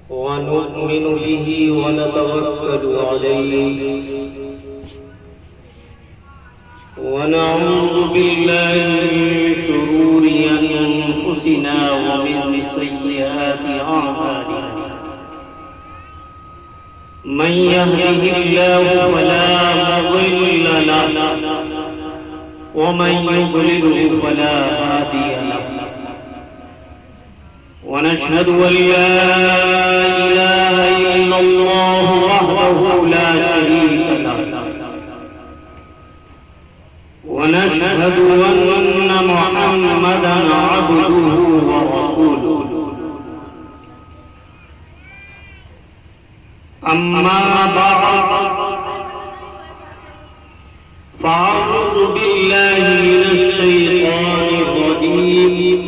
ونؤمن به ونتوكل عليه ونعوذ بالله من شرور أنفسنا ومن سيئات أعمالنا من يهده الله فلا مضل له ومن يضلل فلا هادي له ونشهد أن لا إله إلا الله وحده لا شريك له ونشهد أن محمدا عبده ورسوله أما بعد فأعوذ بالله من الشيطان الرجيم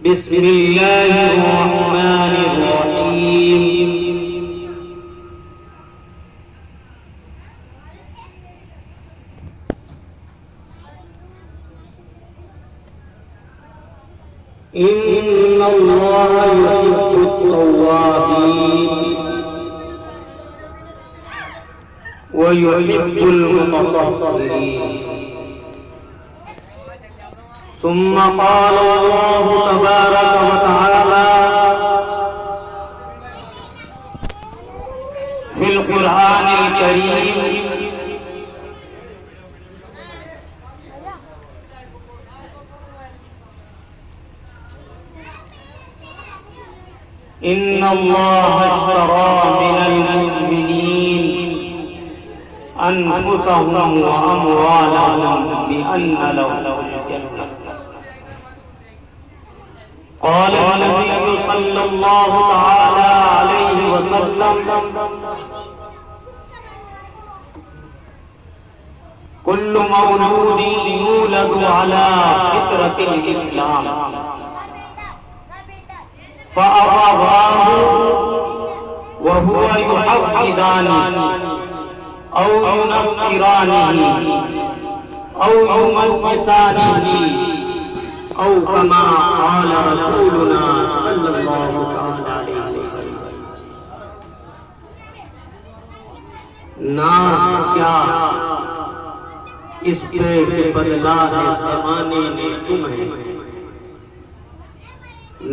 بسم الله الرحمن الرحيم إن الله يحب التوابين ويحب المتطهرين ثم قال الله تبارك وتعالى في القرآن الكريم إن الله اشترى من المؤمنين أنفسهم وأموالهم بأن لهم الجنة قال النبي صلى الله تعالى عليه وسلم كل مولود يولد على فطرة الإسلام فأبواه وهو يحودانه أو ينصرانه أو يمجسانه أو كما قال رسولنا صلى الله عليه وسلم ناز کیا اس پہ بدلا ہے زمانے نے تمہیں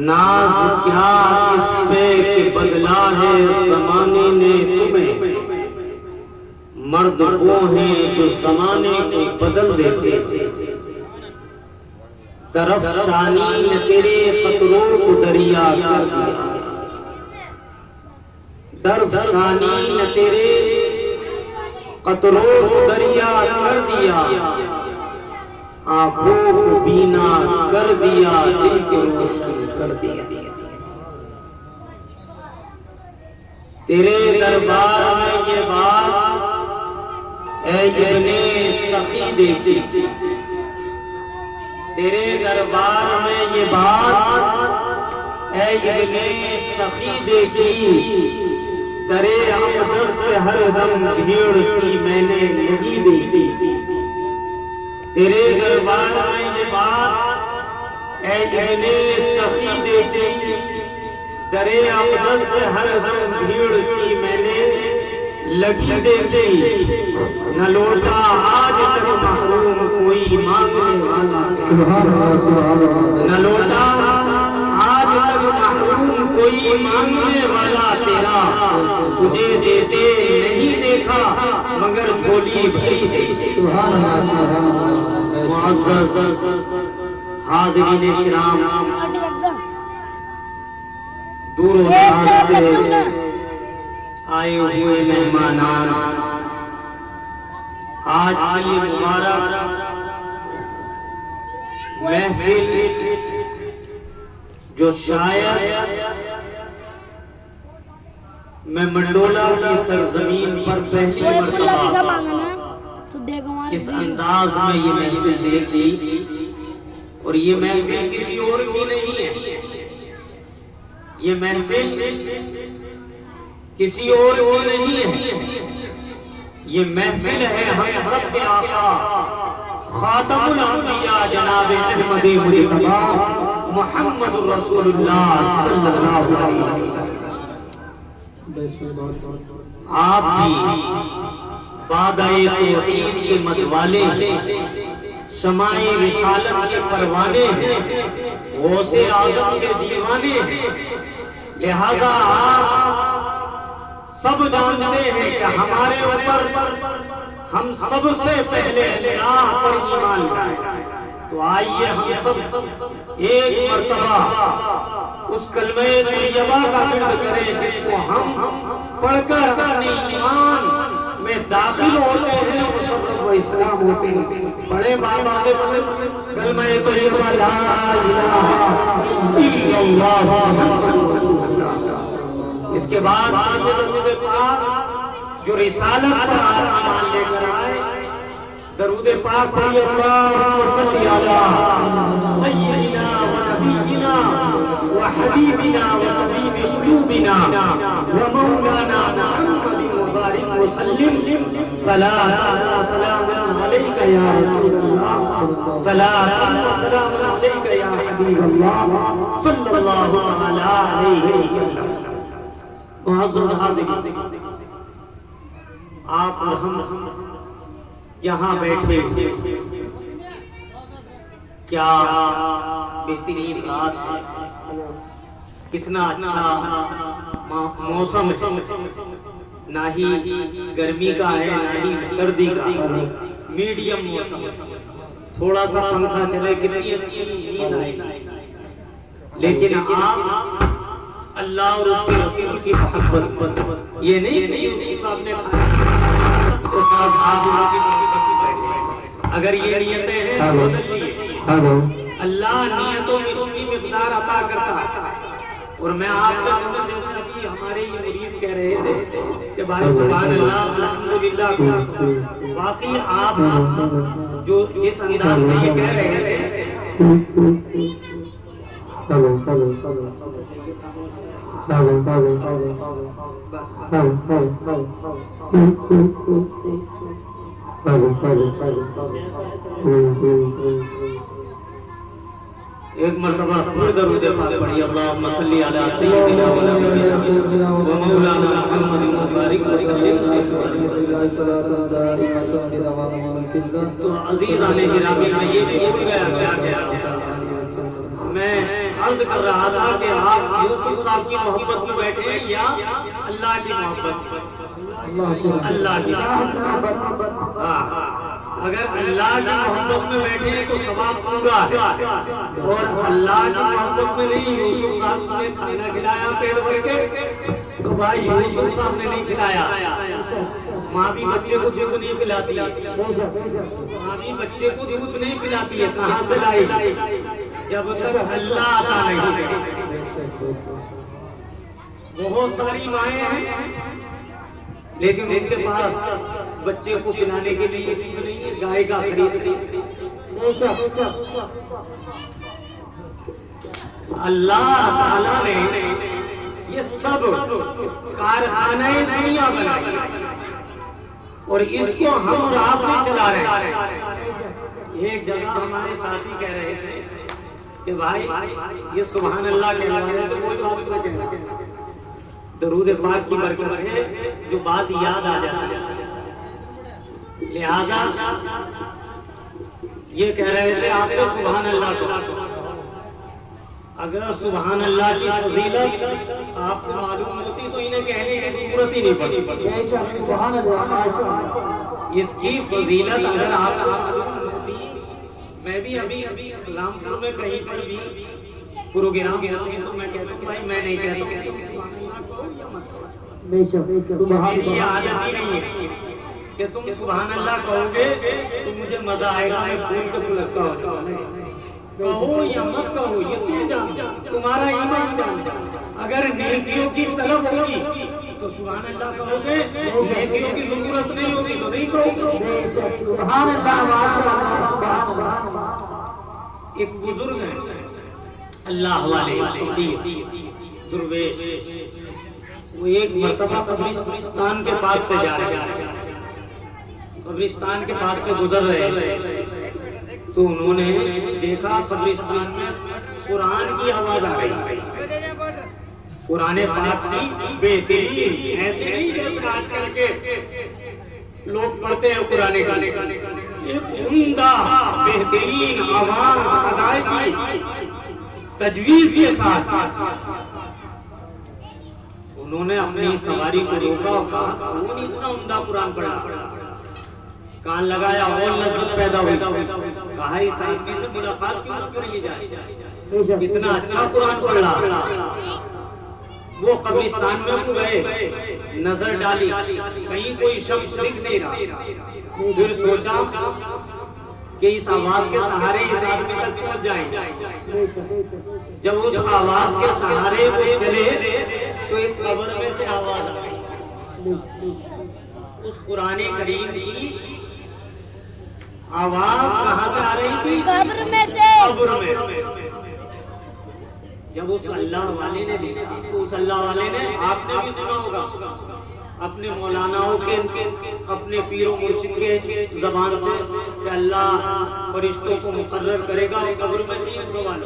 ناز کیا اس پہ بدلا ہے زمانے نے تمہیں مرد وہ ہیں جو زمانے کو بدل دیتے طرف شانی نے تیرے قطروں کو دریا کر دیا طرف شانی نے تیرے قطروں کو دریا کر دیا آنکھوں کو بینا کر دیا دل کو روشن کر دیا تیرے دربار میں یہ بات اے ابن سخی دیکھی تیرے دربار میں یہ بات اے ابن سخی دیکھی ترے اقدس پہ ہر دم بھیڑ سی میں نے نہیں دیکھی تیرے دربار میں یہ بات اے ابن سخی دیکھی ترے اقدس پہ ہر دم بھیڑ سی میں نے لگی دیکھی نہ لوٹا آج تک محروم کوئی مانگنے والا نہ لوٹا آج تک محروم کوئی مانگنے والا تیرا تجھے دیتے نہیں دیکھا مگر جھولی بھری ہے معزز حاضرین کرام دور و دراز سے آئے ہوئے مہمانان آج کی مبارک محفل جو شاید میں منڈولہ کی سرزمین پر پہلی مرتبہ اس انداز میں یہ محفل دیکھی اور یہ محفل کسی اور کی نہیں ہے یہ محفل کسی اور کی نہیں ہے یہ محفل ہے ہم سب کے آقا خاتم الانبیاء جناب احمد مجتبی محمد رسول اللہ صلی اللہ علیہ وسلم۔ آپ بھی بادائے توحید کے مدوالے شمع رسالت کے پروانے ہیں، غوث اعظم کے دیوانے ہیں، لہذا آپ سب جانتے ہیں کہ ہمارے اوپر ہم سب سے پہلے اللہ پر ایمان لائیں۔ تو آئیے ہم سب ایک مرتبہ اس کلمہ طیبہ کا ذکر کریں جس کو ہم پڑھ کر اپنے ایمان میں داخل ہوتے ہیں، مسلم و اسلام ہوتے ہیں۔ بڑے بابا کلمہ طیبہ لا الہ الا اللہ محمد رسول اللہ۔ اس کے بعد درود پاک جو رسالت پر ایمان لے کر آئے، درود پاک پڑھی اللہم صلی علی سیدنا و نبینا و حبیبنا و طبیب قلوبنا و مولانا محمد مبارک وسلم۔ صلاۃ و سلام علیک یا رسول اللہ، صلاۃ و سلام علیک یا حبیب اللہ صلی اللہ علیہ وسلم۔ معزز حاضرین، آپ اور ہم یہاں بیٹھے کیا بہترین رات ہے، کتنا اچھا موسم ہے، نہ ہی گرمی کا ہے نہ ہی سردی کا، میڈیم موسم، تھوڑا سا پنکھا چلے کتنی اچھی نیند آئے۔ لیکن آپ اللہ اور اس کے رسول کی محبت، یہ نہیں کہ یوسف صاحب نے اگر یہ نیتیں ہیں اللہ نیتوں میں اتنی مقدار عطا کرتا ہے۔ اور میں آپ سے ہمارے یہ مرید کہہ رہے تھے کہ بھائی سبحان اللہ الحمدللہ، واقعی آپ جو جس انداز سے یہ کہہ رہے تھے ایک مرتبہ پھر درود پاک پڑھی اللہم صلی علی سیدنا و نبینا و مولانا محمد مبارک وسلم۔ تو عزیزان گرامی، میں یہ بھی بھول گیا کیا میں عرض کر رہا تھا کہ آپ یوسف صاحب کی محبت میں بیٹھے ہیں یا اللہ کی محبت؟ اللہ کی محبت۔ اگر اللہ کی محبت میں بیٹھے ہیں تو ثواب پورا ہے، اور اللہ کی محبت میں نہیں، یوسف صاحب نے کھانا کھلایا پیٹ بھر کے، تو بھائی یوسف صاحب نے نہیں کھلایا۔ ماں بھی بچے کو دودھ نہیں پلاتی ہے، ماں بھی بچے کو دودھ نہیں پلاتی ہے، کہاں سے لائی؟ جب تک اللہ عطا نہیں کرے۔ بہت ساری مائیں ہیں لیکن ان کے پاس بچے کو پلانے کے لیے نہیں ہے، گائے کا خرید۔ اللہ تعالیٰ نے یہ سب کارخانہ دنیا بنائی اور اس کو ہم اور آپ نہیں چلا رہے ہیں۔ ایک جگہ ہمارے ساتھی کہہ رہے تھے کہ بھائی یہ سبحان اللہ کے بارے میں کوئی بات نہ کہنا، درود پاک کی برکت ہے جو بات یاد آ جاتی ہے۔ لہذا یہ کہہ رہے تھے آپ سے سبحان اللہ کو، اگر سبحان اللہ کی فضیلت آپ کو معلوم ہوتی تو انہیں کہنے کی ضرورت ہی نہیں پڑتی۔ اس کی فضیلت اگر آپ کو معلوم ہوتی، میں بھی ابھی رامپور میں کہیں پر بھی پروگرام ہوتے ہیں تو میں کہتا ہوں بھائی میں نہیں کہتا میری عادت ہی نہیں ہے کہ تم سبحان اللہ کہو گے تو مجھے مزہ آئے گا، میں پھول کے پھلکتا ہو جاؤں گا۔ کہو یا مت کہو یہ تم جانتے، تمہارا ایمان جانتے۔ اگر نیکیوں کی طلب ہوگی تو سبحان اللہ کہو گے، نیکیوں کی ضرورت نہیں ہوگی تو نہیں کہو گے۔ سبحان اللہ ماشاءاللہ سبحان اللہ۔ ایک بزرگ ہیں اللہ والے درویش، وہ ایک مرتبہ قبرستان کے پاس سے جا رہے ہیں، قبرستان کے پاس سے گزر رہے ہیں تو انہوں نے دیکھا قبرستان میں قرآن کی آواز آ رہی ہے، قرآن پاک کی بہترین، ایسے نہیں جیسے آج کل کے لوگ پڑھتے ہیں قرآن کا، ایک عمدہ بہترین آواز ادائیگی تجویز کے ساتھ انہوں نے اپنی سواری کو روکا اور کہا کون اتنا عمدہ قرآن پڑھا، کان لگایا اور لذت پیدا ہوئی، کہا اس آدمی سے ملاقات کیوں نہ کر لی جائے، اتنا اچھا قرآن پڑھا۔ وہ قبرستان میں گئے، نظر ڈالی، کہیں کوئی شخص دکھ نہیں رہا، پھر سوچا کہ اس آواز کے سہارے اس آدمی تک پہنچ جائیں۔ جب اس آواز کے سہارے وہ چلے تو ایک قبر میں سے آواز آئی، اس قرآن کریم کی آواز کہاں سے آ رہی تھی؟ قبر میں سے۔ قبر میں سے۔ جب اس اللہ والے نے دیکھا تو اس اللہ والے نے، آپ نے بھی سنا ہوگا اپنے مولاناؤں کے، اپنے پیر و مرشد کے زبان سے کہ اللہ فرشتوں کو مقرر کرے گا قبر میں 3 سوال،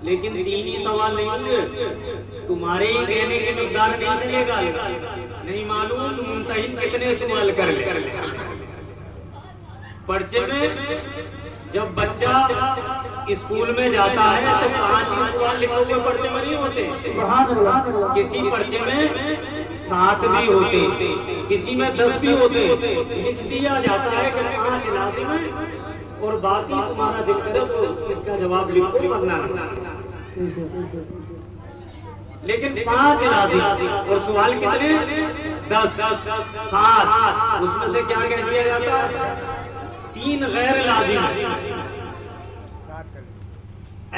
لیکن 3 ہی سوال نہیں ہوں گے، تمہارے ہی کہنے کی مقدار نہیں چلے گا، نہیں معلوم منتہین کتنے سوال کر لے۔ پرچے میں جب بچہ اسکول میں جاتا ہے تو 5 سوال لکھو گے، پرچے میں نہیں ہوتے، کسی پرچے میں 7 بھی ہوتے، کسی میں 10 بھی ہوتے، لکھ دیا جاتا ہے کہ 5 لازم ہے اور باقی تمہارا دل کرے تو اس کا جواب لکھو ورنہ نہیں، لیکن 5 لازم اور سوال کتنے؟ 10 7، اس میں سے کیا کہہ دیا جاتا ہے؟ 3 غیر لازم۔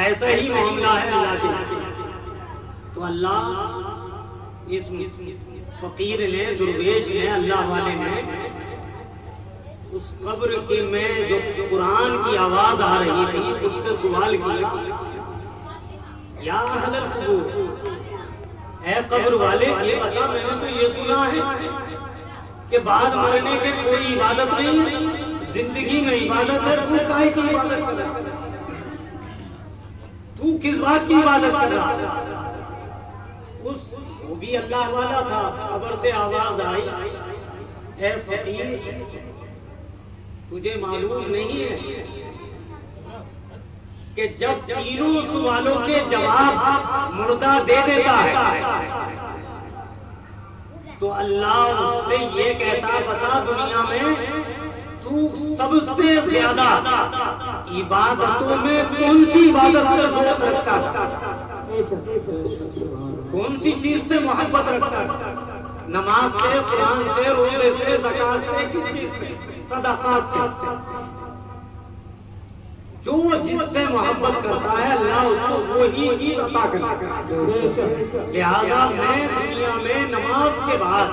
ایسا ہی معاملہ ہے اللہ کے، تو اللہ اس فقیر نے، درویش نے، اللہ والے نے اس قبر کی میں جو قرآن کی آواز آ رہی تھی اس سے سوال کیا، یا اہل القبور، اے قبر والے یہ بتا، میں نے تو یہ سنا ہے کہ بعد مرنے کے کوئی عبادت نہیں، زندگی میں عبادت ہے، تو کائے کی عبادت کر رہا، تو کس بات کی عبادت کر رہا؟ وہ بھی اللہ والا تھا، قبر سے آواز آئی، اے فقیر تجھے معلوم نہیں ہے کہ جب 3 سوالوں کے جواب مردہ دے دیتا ہے تو اللہ اس سے یہ کہتا، بتا دنیا میں تو سب سے زیادہ عبادتوں میں کون سی عبادت سے ذوق رکھتا تھا، کون سی چیز سے محبت رکھتا تھا؟ نماز سے، قرآن سے، روزے سے، زکات سے، کس چیز سے؟ صدقات سے۔ جو جس سے محبت کرتا ہے اللہ اس کو وہی چیز عطا کرتا ہے۔ لہذا میں دنیا میں نماز کے بعد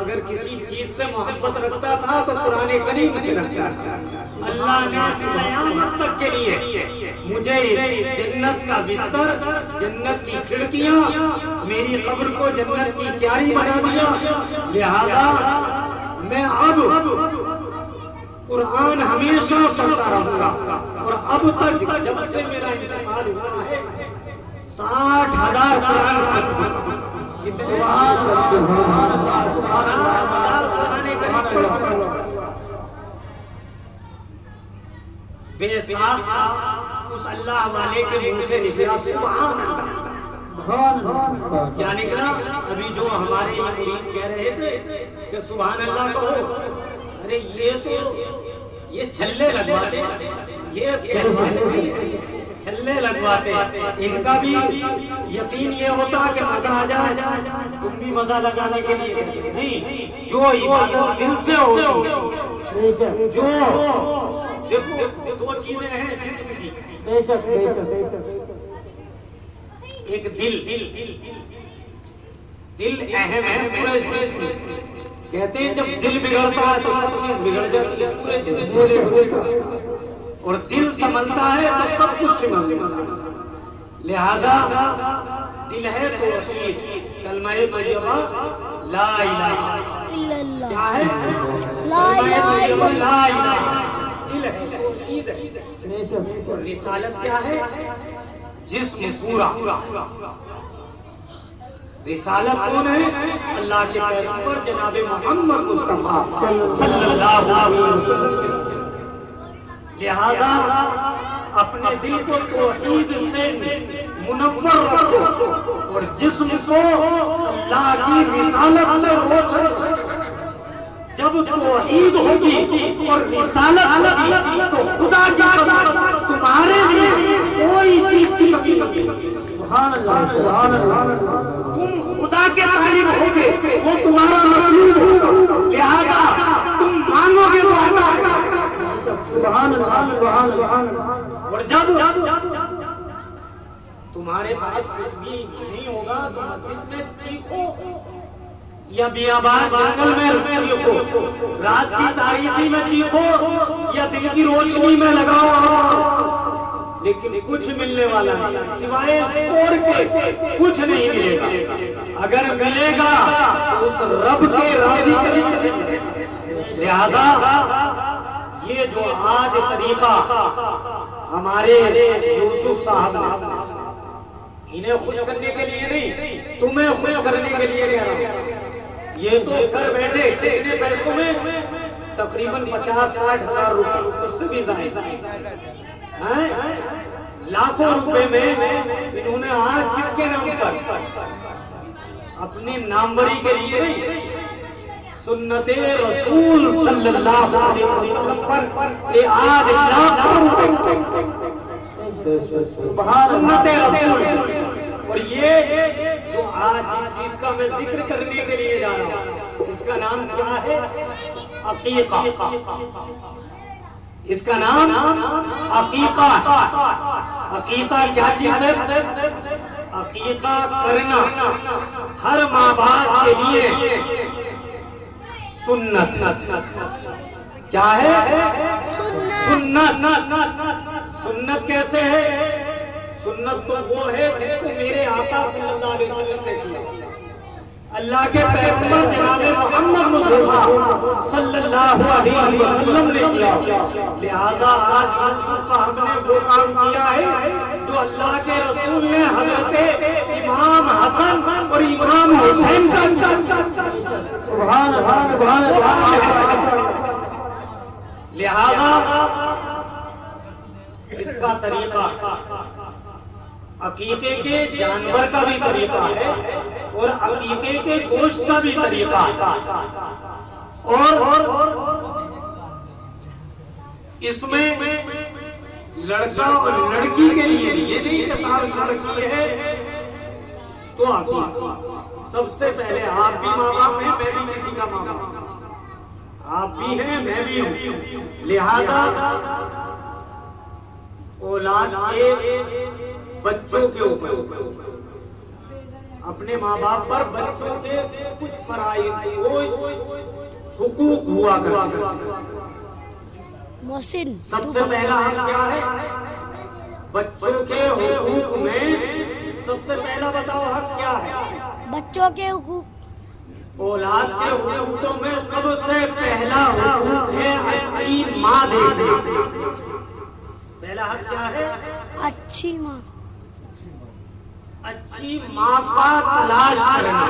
اگر کسی چیز سے محبت رکھتا تھا تو قرآن کریم سے رکھتا تھا۔ اللہ نے قیامت تک کے لیے مجھے جنت کا بستر، جنت کی کھڑکیاں، میری قبر کو جنت کی کیاری بنا دیا، لہذا میں اب قرآن ہمیشہ پڑھتا رہوں گا، اور اب تک جب سے میرا انتقال ہوا ہے 60,000 قرآن ختم، بے ساختہ اس اللہ والے کے منہ سے نکلا سبحان اللہ۔ کیا نکلا؟ ابھی جو ہمارے مرید کہہ رہے تھے کہ سبحان اللہ کہو، ارے یہ چھلے لگواتے، یہ چھلے لگواتے، ان کا بھی یقین یہ ہوتا کہ مزہ آ جائے، تم بھی مزہ لگانے کے لیے نہیں، جو عبادت دل سے ہو، جو دیکھو 2 چیزیں ہیں جسم کی، ایک دل اہم ہے پورے جسم، کہتے ہیں جب دل بگڑتا ہے تو سب چیز بگڑ جاتی ہے، پورے جسم، اور دل سنبھلتا ہے تو سب کچھ سنبھلتا ہے۔ لہذا دل ہے توحید، کلمہ طیبہ لا الہ الا اللہ، کیا ہے؟ کلمہ طیبہ لا الہ، دل ہے توحید ہے، اور رسالت کیا ہے؟ جسم پورا. رسالت کون ہے؟ اللہ کے پیغمبر جناب محمد مصطفیٰ صلی اللہ علیہ وسلم. لہذا اپنے دل کو توحید سے منور رکھو اور جسم کو اللہ کی رسالت سے روشن. جب توحید ہوگی اور رسالت ہوگی تو خدا کی قسم تمہارے لیے کوئی چیز کی کمی نہیں ہوگی. سبحان اللہ سبحان اللہ. تم خدا کے قریب ہوگے وہ تمہارا مطلوب ہوگا. لہذا تم مانگو گے تو عطا کرے. سبحان اللہ سبحان اللہ. اور جب تمہارے پاس کچھ بھی نہیں ہوگا تو مسجد میں چیخو یا بیابان جنگل میں چیخو, رات کی تاریکی میں چیخو یا دن کی روشنی میں لگاؤ, لیکن کچھ ملنے والا نہیں سوائے شور کے. کچھ نہیں ملے گا. اگر ملے گا تو اس رب کے راضی طریقے سے. لہذا یہ جو آج طریقہ ہمارے یوسف صاحب نے, انہیں خوش کرنے کے لیے نہیں, تمہیں خوش کرنے کے لیے کہہ رہا ہوں. یہ تو گھر بیٹھے کتنے پیسوں میں, تقریباً 50-60 ہزار روپے, اس سے بھی زائد, لاکھوں روپے میں انہوں نے آج کس کے نام پر, اپنی ناموری کے لیے نہیں, سنت رسول صلی اللہ علیہ وسلم پر یہ آج لاکھوں روپے سنت رسول. اور یہ جو آج جس چیز کا میں ذکر کرنے کے لیے جا رہا ہوں اس کا نام کیا ہے؟ عقیقہ. اس کا نام عقیقہ. عقیقہ کیا چیز ہے؟ عقیقہ کرنا ہر ماں باپ کے لیے سنت. کیا ہے؟ سنت. سنت کیسے ہے؟ سنت تو وہ ہے جس کو میرے آقا صلی اللہ علیہ وسلم نے کیا, اللہ کے پیغمبر جناب محمد مصطفیٰ صلی اللہ علیہ وسلم نے کیا. لہذا آج یوسف صاحب نے وہ کام کیا ہے جو اللہ کے رسول نے حضرت امام حسن اور امام حسین کا کیا. سبحان اللہ سبحان اللہ. لہذا اس کا طریقہ عقیقے کے جانور کا بھی طریقہ ہے اور عقیقے کے گوشت کا بھی طریقہ ہے. اور اس میں لڑکا اور لڑکی کے لیے یہ نہیں کہ صاحب لڑکی ہے تو عقیقہ. سب سے پہلے آپ بھی ماں باپ ہیں, میں بھی کسی کا ماں باپ, آپ بھی ہیں میں بھی ہوں. لہذا اولاد کے بچوں کے اوپر اپنے ماں باپ پر بچوں کے کچھ فرائض حقوق ہوا کرتے ہیں. سب سے پہلا حق کیا ہے؟ بچوں کے حقوق میں سب سے پہلا بتاؤ حق کیا ہے؟ بچوں کے حقوق. اولاد کے حقوقوں میں سب سے پہلا حقوق ہے اچھی ماں دینا. پہلا حق کیا ہے؟ اچھی ماں. اچھی ماں کا تلاش کرنا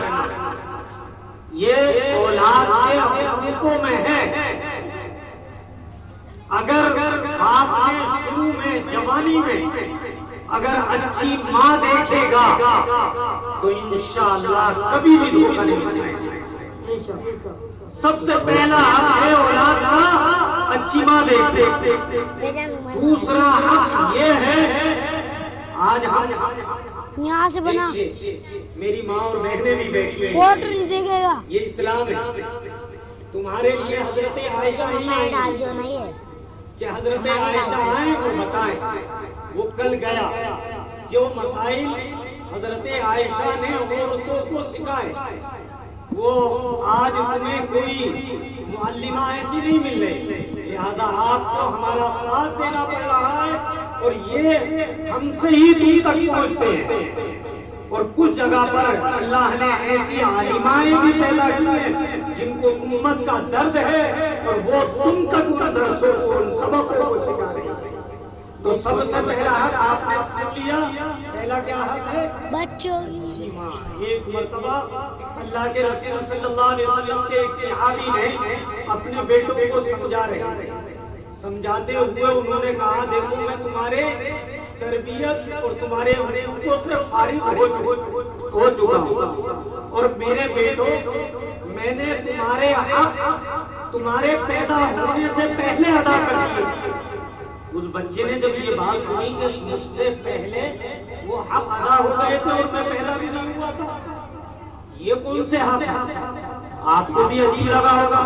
یہ اولاد کے حقوقوں میں ہے. اگر باپ نے شروع میں جوانی میں اگر اچھی ماں دیکھے گا تو انشاءاللہ کبھی بھی دھوکہ نہیں ملے گا. سب سے پہلا حق ہے اولاد کا اچھی ماں دیکھے. دوسرا حق یہ ہے, آج ہم یہاں سے بنا میری ماں اور بہنیں بھی بیٹھی ہیں, کوٹ نہیں دیکھے گا. یہ اسلام ہے. تمہارے لیے حضرت عائشہ نہیں ہے کہ حضرت عائشہ آئیں اور بتائیں. وہ کل گیا جو مسائل حضرت عائشہ نے عورتوں کو سکھائے وہ آج تمہیں کوئی معلمہ ایسی نہیں مل رہی. لہذا آپ کو ہمارا ساتھ دینا پڑ رہا ہے اور یہ ہم سے ہی تم تک پہنچتے ہیں. اور کچھ جگہ پر اللہ نے ایسی عالمائیں بھی پیدا کی ہیں جن کو امت کا درد ہے اور وہ تم تک ان درسوں کو ان سبقوں کو سکھا رہی ہیں. تو سب سے پہلا حق آپ نے سن لیا، پہلا کیا حق ہے؟ بچوں کی ماں۔ ایک مرتبہ اللہ کے رسول صلی اللہ علیہ وسلم کے ایک صحابی نے اپنے بیٹوں کو سمجھا رہے تھے، سمجھاتے ہوئے انہوں نے کہا دیکھو میں تمہارے تربیت اور تمہارے حقوقوں سے فارغ ہو چکا ہوں، اور میرے بیٹوں میں نے تمہارے حق تمہارے پیدا ہونے سے پہلے ادا کر دیے۔ اس بچے نے جب یہ بات سنی کہ مجھ سے پہلے وہ حق ادا ہو گئے تھے اور میں پیدا بھی نہیں ہوا تھا، یہ کون سے حق ہیں؟ آپ کو بھی عجیب لگا ہوگا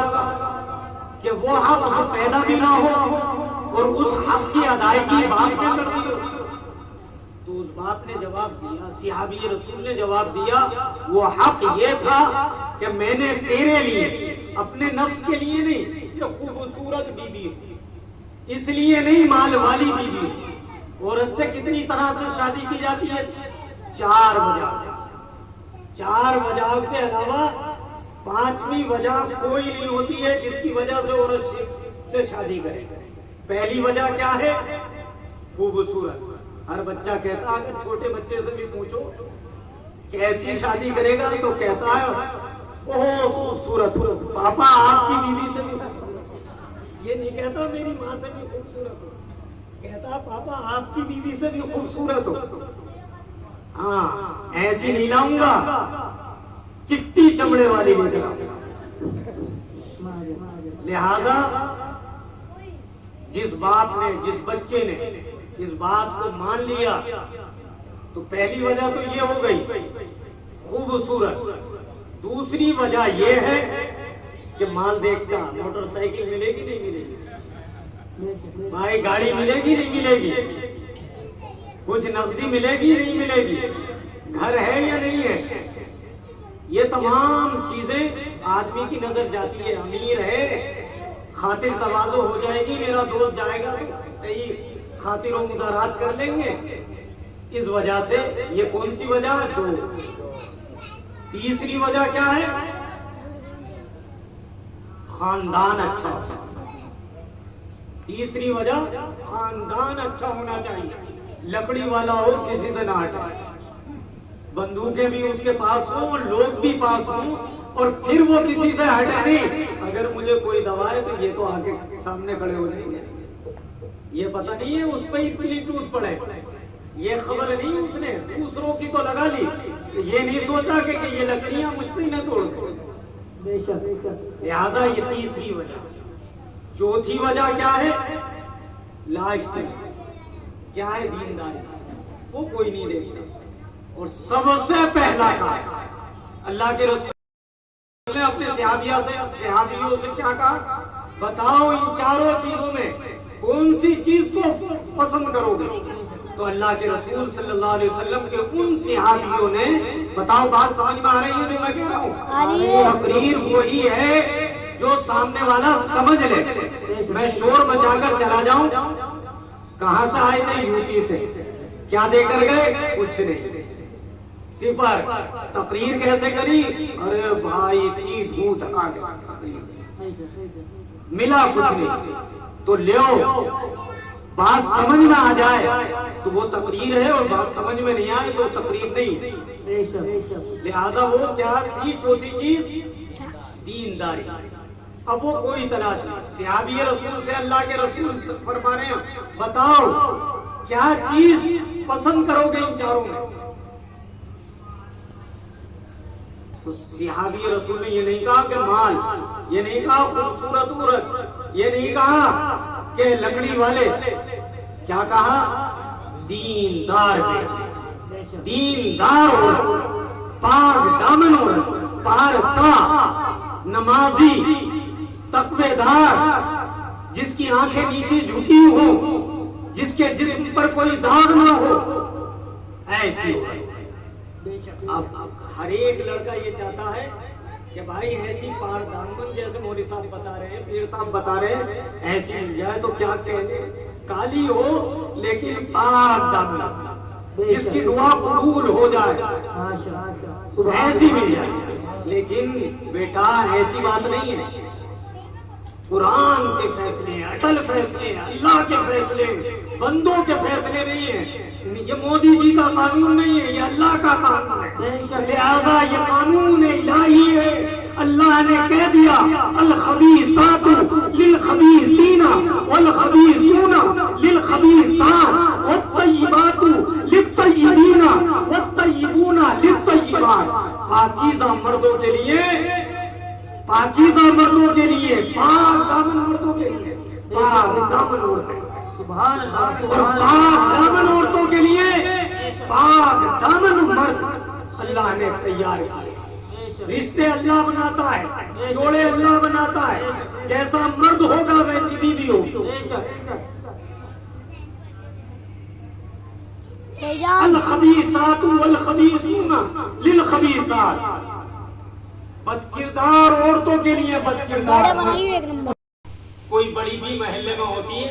کہ وہ حق جو پیدا بھی نہ ہو اور اس حق کی ادائیگی باپ نے کر دی ہو۔ تو اس باپ نے جواب دیا، صحابی رسول نے جواب دیا، وہ حق یہ تھا کہ میں نے تیرے لیے، اپنے نفس کے لیے نہیں کہ خوبصورت بیوی اس لیے نہیں، مال والی بیوی، عورت سے کتنی طرح سے شادی کی جاتی ہے؟ 4 وجہ سے، 4 وجہ کے علاوہ 5ویں وجہ کوئی نہیں ہوتی ہے جس کی وجہ سے عورت سے شادی کرے۔ پہلی وجہ کیا ہے؟ خوبصورت۔ ہر بچہ کہتا ہے، اگر چھوٹے بچے سے بھی پوچھو کیسی شادی کرے گا تو کہتا ہے بہت خوبصورت ہو، پاپا آپ کی بیوی سے بھی خوبصورت ہو۔ یہ نہیں کہتا میری ماں سے بھی خوبصورت ہو، کہتا پاپا آپ کی بیوی سے بھی خوبصورت ہو۔ ہاں ایسی نہیں لاؤں گا، چپٹی چمڑے والی لے کر آؤں گا۔ لہذا جس باپ نے، جس بچے نے اس بات کو مان لیا تو پہلی وجہ تو یہ ہو گئی خوبصورت۔ دوسری وجہ یہ ہے کہ مال دیکھتا، موٹر سائیکل ملے گی نہیں ملے گی، بھائی گاڑی ملے گی نہیں ملے گی، کچھ نقدی ملے گی نہیں ملے گی، گھر ہے یا نہیں ہے، یہ تمام چیزیں آدمی کی نظر جاتی ہے۔ امیر ہے، خاطر تواضع ہو جائے گی، میرا دوست جائے گا صحیح خاطر و مدارات کر لیں گے، اس وجہ سے یہ کون سی وجہ ہے؟ 2۔ تیسری وجہ کیا ہے؟ خاندان اچھا ہونا چاہیے۔ تیسری وجہ خاندان اچھا ہونا چاہیے، لکڑی والا ہو، کسی سے نہ ہٹے، بندوقیں بھی اس کے پاس ہوں، لوگ بھی پاس ہوں، اور پھر وہ کسی سے ہٹے نہیں۔ اگر مجھے کوئی دوا ہے تو یہ تو آگے سامنے کھڑے ہو جائیں گے، یہ پتہ نہیں ہے اس پہ اتنی ٹوٹ پڑے، یہ خبر نہیں اس نے دوسروں کی تو لگا لی، یہ نہیں سوچا کہ یہ لکڑیاں مجھ پہ ہی نہ توڑ دیں۔ لہذا یہ تیسری وجہ۔ چوتھی وجہ کیا ہے؟ لاسٹ کیا ہے؟ دینداری، وہ کوئی نہیں دیکھتا۔ اور سب سے پہلا کہا اللہ کے رسول نے اپنے صحابیوں سے کیا کہا؟ بتاؤ ان چاروں چیزوں میں کون سی چیز کو پسند کرو گے؟ تو اللہ کے رسول صلی اللہ علیہ وسلم کے ان صحابیوں نے، بتاؤ بات سمجھ میں آ رہی ہے جو میں کہہ رہا ہوں؟ تقریر وہی ہے جو سامنے والا سمجھ لے۔ میں شور مچا کر چلا جاؤں، کہاں سے آئے تھے؟ یوپی سے، کیا دے کر گئے؟ کچھ نہیں، صفر۔ تقریر کیسے کری؟ ارے بھائی اتنی دھوم تھکا کے ملا کچھ نہیں، تو لیو بات سمجھ میں آ جائے تو وہ تقریر ہے، اور بات سمجھ میں نہیں آئے تو تقریر نہیں۔ لہذا وہ کیا تھی چوتھی چیز؟ دینداری۔ اب وہ کوئی تلاش نہیں۔ صحابی رسول سے اللہ کے رسول فرما رہے ہیں بتاؤ کیا چیز پسند کرو گے ان چاروں میں؟ تو صحابی رسول نے یہ نہیں کہا کہ مال، یہ نہیں کہا خوبصورت عورت، یہ نہیں کہا کہ لکڑی والے، کیا کہا؟ دیندار بیٹے، دیندار عورت، پاک دامن عورت، پارسا، نمازی، تقوی دار، جس کی آنکھیں نیچے جھکی ہوں، جس کے جسم پر کوئی داغ نہ ہو، ایسی عورت۔ اب ہر ایک لڑکا یہ چاہتا ہے کہ بھائی ایسی پار دامن، جیسے مولوی صاحب بتا رہے ہیں، پیر صاحب بتا رہے ہیں، ایسی مل جائے تو کیا کہنے، کالی ہو لیکن پاک دامن، جس کی دعا قبول ہو جائے، ایسی مل جائے۔ لیکن بیٹا ایسی بات نہیں ہے، قرآن کے فیصلے ہیں، اٹل فیصلے ہیں، اللہ کے فیصلے ہیں، بندوں کے فیصلے نہیں ہیں، یہ مودی جی کا قانون نہیں ہے، یہ اللہ کا قانون ہے، لہذا یہ قانون الہی ہے۔ اللہ نے کہہ دیا الخبیثات للخبیثین والخبیثون للخبیثات والطیبات للطیبین والطیبون للطیبات۔ پاکیزہ مردوں کے لیے، پاکیزہ مردوں کے لیے، پاک دامن مردوں کے لیے پاک دامن عورتیں، اور پاک دامن عورتوں کے لیے پاک دامن مرد اللہ نے تیار کیے۔ رشتے اللہ بناتا ہے، جوڑے اللہ بناتا ہے، جیسا مرد ہوگا ویسی بیوی ہوگی۔ الخبیثات والخبیثون للخبیثات، بد کردار عورتوں کے لیے بد کردار۔ کوئی بڑی بھی محلے میں ہوتی ہے،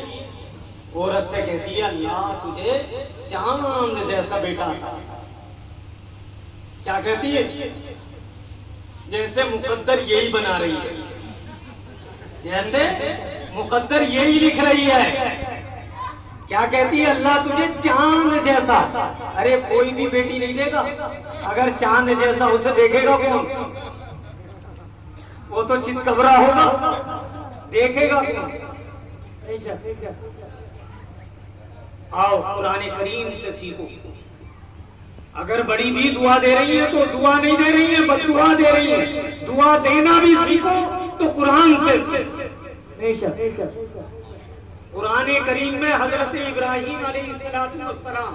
عورت سے کہتی ہے اللہ تجھے چاند جیسا بیٹا تھا، کیا کہتی ہے؟ جیسے مقدر یہی بنا رہی ہے، جیسے مقدر یہی لکھ رہی ہے، کیا کہتی ہے؟ اللہ تجھے چاند جیسا۔ ارے کوئی بھی بیٹی نہیں دے گا، اگر چاند جیسا اسے دیکھے گا کون؟ وہ تو چت کبرا ہوگا، دیکھے گا کون؟ آؤ قرآن کریم سے سیکھو۔ اگر بڑی بھی دعا دے رہی ہے تو دعا نہیں دے رہی ہے، بد دعا دے رہی ہے۔ دعا دینا بھی سیکھو تو قرآن سے۔ قرآن کریم میں حضرت ابراہیم علیہ السلام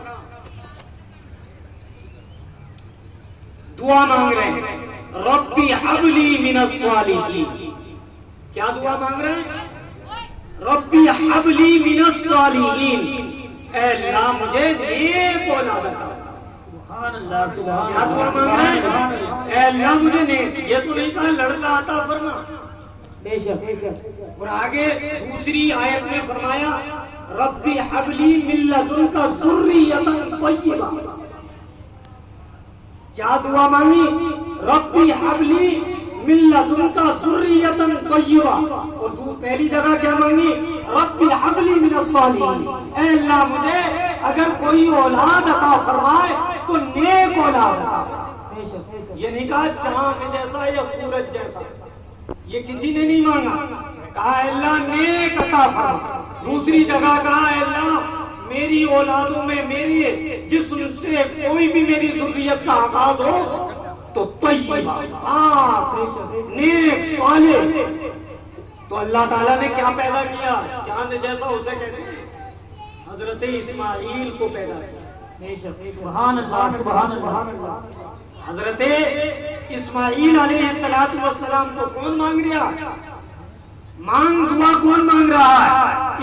دعا مانگ رہے ہیں، ربی ہب لی من الصالحین۔ کیا دعا مانگ رہے ہیں؟ ربی ہب لی من الصالحین، اے اللہ مجھے نیک اولاد عطا۔ کیا دعا مانگ رہے ہیں؟ اے اللہ مجھے نیک، یہ تو نہیں کہا لڑکا عطا فرما۔ اور آگے دوسری آیت میں فرمایا ربی ہب لی من لدنک ذریۃ طیبہ۔ کیا دعا مانگی؟ ربی ہب لی من لدنک ذریۃ طیبہ۔ اور پہلی جگہ کیا مانگی؟ ربی ہب لی من الصالحین، اے اللہ مجھے اگر کوئی اولاد عطا فرمائے تو نیک اولاد عطا فرمائے۔ یہ نہیں کہا چاند جیسا یا سورج جیسا، یہ کسی نے نہیں مانگا، کہا اے اللہ نیک عطا فرما۔ دوسری جگہ کہا اے اللہ میری اولادوں میں میری جسم سے کوئی بھی میری ذریت کا آغاز ہو تو طیبہ، پاک، نیک، صالح۔ تو اللہ تعالیٰ نے کیا پیدا کیا؟ چاند جیسا اسے کہتے ہیں، حضرت اسماعیل کو پیدا کیا۔ سبحان اللہ، سبحان اللہ۔ حضرت اسماعیل علیہ السلام کو کون مانگ رہا؟ دعا کون مانگ رہا ہے؟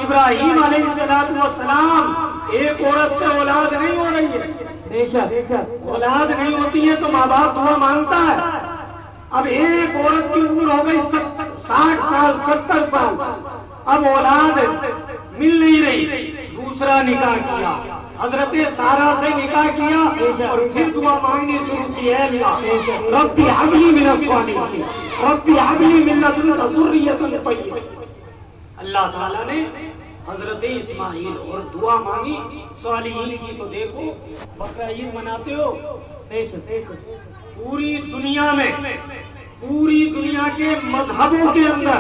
ابراہیم علیہ السلام۔ ایک عورت سے اولاد نہیں ہو رہی ہے، اولاد نہیں ہوتی ہے تو ماں باپ دعا مانگتا ہے۔ اب ایک عورت کی عمر ہو گئی 60 سال 70 سال، اب اولاد مل نہیں رہی، دوسرا نکاح کیا، حضرت سارہ سے نکاح کیا اور پھر دعا مانگنی شروع کی، اے اللہ ربی ہب لی من الصالحین، ربی ہب لی من لدنک ذریۃ طیبہ۔ اللہ تعالیٰ نے حضرت اسماعیل اور دعا مانگی صالحین کی۔ تو دیکھو بقرہ عید مناتے ہو، پوری دنیا میں، پوری دنیا کے مذہبوں کے اندر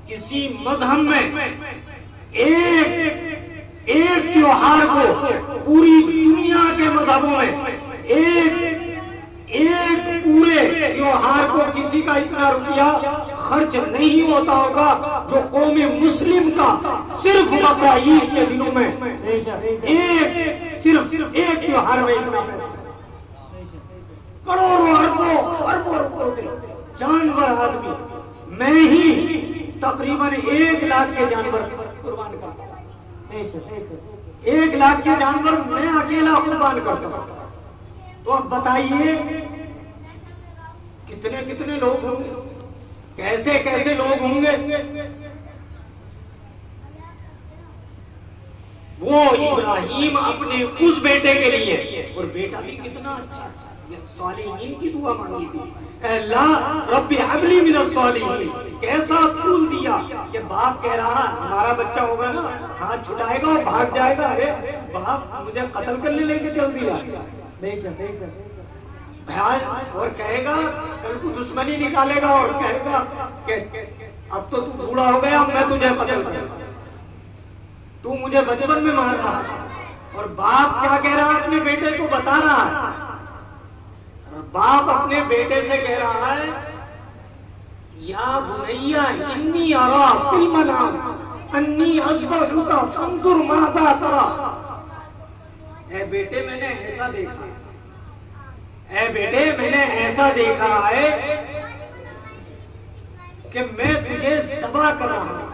کسی مذہب میں ایک تیوہار کو پوری دنیا کے مذہبوں میں ایک پورے تیوہار کو کسی کا اتنا روپیہ خرچ نہیں ہوتا ہوگا جو قوم مسلم کا صرف بقرہ عید کے دنوں میں صرف ایک تیوہار میں اتنا پیسہ، کروڑوں اربوں روپوں کے جانور آدمی، میں ہی تقریباً 1 لاکھ کے جانور قربان کرتا ہوں، 1 لاکھ کے جانور میں اکیلا قربان کرتا ہوں۔ تو اب بتائیے کتنے کتنے لوگ ہوں گے، کیسے کیسے لوگ ہوں گے۔ وہ ابراہیم اپنے اس بیٹے کے لیے، اور بیٹا بھی کتنا اچھا، صالحین کی دعا مانگی تھی، اے اللہ ربی حبلی من الصالحین. کیسا پھول دیا کہ باپ کہہ رہا ہمارا بچہ ہوگا نا ہاتھ چھٹائے گا اور بھاگ جائے گا، ارے باپ مجھے قتل کرنے لے کے چل دیا. بے شک اور کہے گا کل کو دشمنی نکالے گا اور کہے گا کہ اب تو بوڑھا ہو گیا میں تجھے قتل کروں گا، تو مجھے بچپن میں مار رہا ہے. اور باپ کیا کہہ رہا ہے اپنے بیٹے کو بتا رہا ہے، باپ اپنے بیٹے سے کہہ رہا ہے یا بنیا انی ارا فی المنام انی اذبحک فانظر ماذا تری. اے بیٹے میں نے ایسا دیکھا، اے بیٹے میں نے ایسا دیکھا ہے کہ میں تجھے ذبح کر رہا ہوں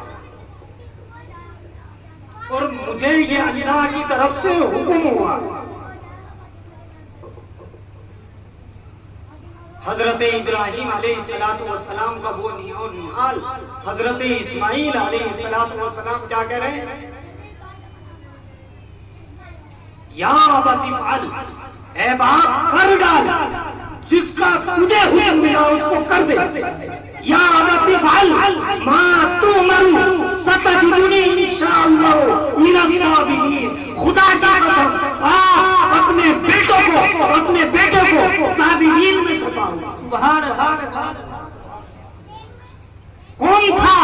اور مجھے یہ اللہ کی طرف سے حکم ہوا. حضرت ابراہیم علیہ السلام کا وہ نحال حضرت اسماعیل علیہ السلام کیا کہہ رہے ہیں؟ یا ابت افعل، اے باپ کر ڈال، جس کا تجھے حکم ملا اس کو کر دے. یا ابت افعل ما تؤمر ستجدنی انشاءاللہ من الصابرین. خدا کی قسم آپ اپنے بیٹوں کو صابرین میں چھپاؤ. سبحان اللہ. کون تھا؟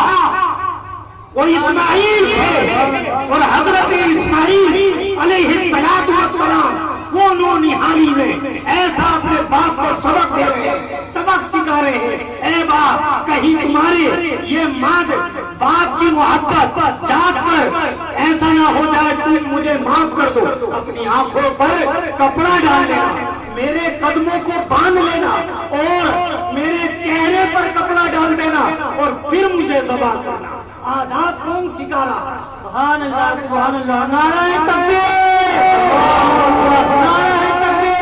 وہ اسماعیل تھے، اور حضرت اسماعیل علیہ السلام وہ نونہالی میں ایسا اپنے باپ کو سبق دے رہے ہیں، سبق سکھا رہے ہیں. اے باپ کہیں تمہارے یہ ماد باپ کی محبت ذات پر ایسا نہ ہو جائے تم مجھے معاف کر دو. اپنی آنکھوں پر کپڑا ڈال لینا، میرے قدموں کو باندھ لینا اور میرے چہرے پر کپڑا ڈال دینا اور پھر مجھے ذبح کرنا. آداب کون سکھا رہا ہے؟ سبحان اللہ سبحان اللہ. نعرہ تکبیر، نعرہ تکبیر،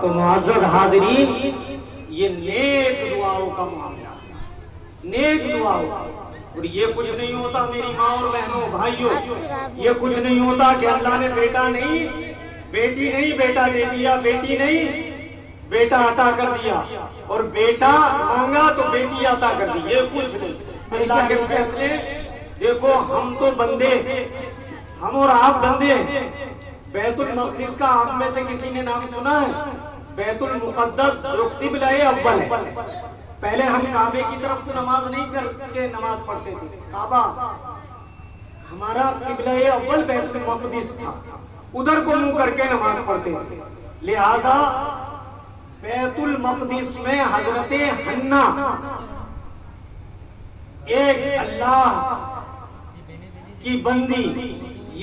تو معزز حاضرین یہ نیک دعاؤں کا معاملہ ہے، نیک دعاؤں. اور یہ کچھ نہیں ہوتا میری ماں اور بہنوں بھائیوں، یہ کچھ نہیں ہوتا کہ اللہ نے بیٹا نہیں بیٹی نہیں بیٹا دے دیا، بیٹی نہیں بیٹا عطا کر دیا، اور بیٹا مانگا تو بیٹی عطا کر دی. یہ کچھ نہیں، اللہ کے فیصلے. دیکھو ہم تو بندے، ہم اور آپ بندے. بیت المقدس کا آپ میں سے کسی نے نام سنا ہے؟ بیت المقدس جو قبلہ اول ہے. پہلے ہم کعبے کی طرف تو نماز نہیں کر کے نماز پڑھتے تھے، کعبہ ہمارا قبلہ اول بیت المقدس تھا، ادھر کو منہ کر کے نماز پڑھتے تھے. لہذا بیت المقدس میں حضرت حنا ایک اللہ کی بندی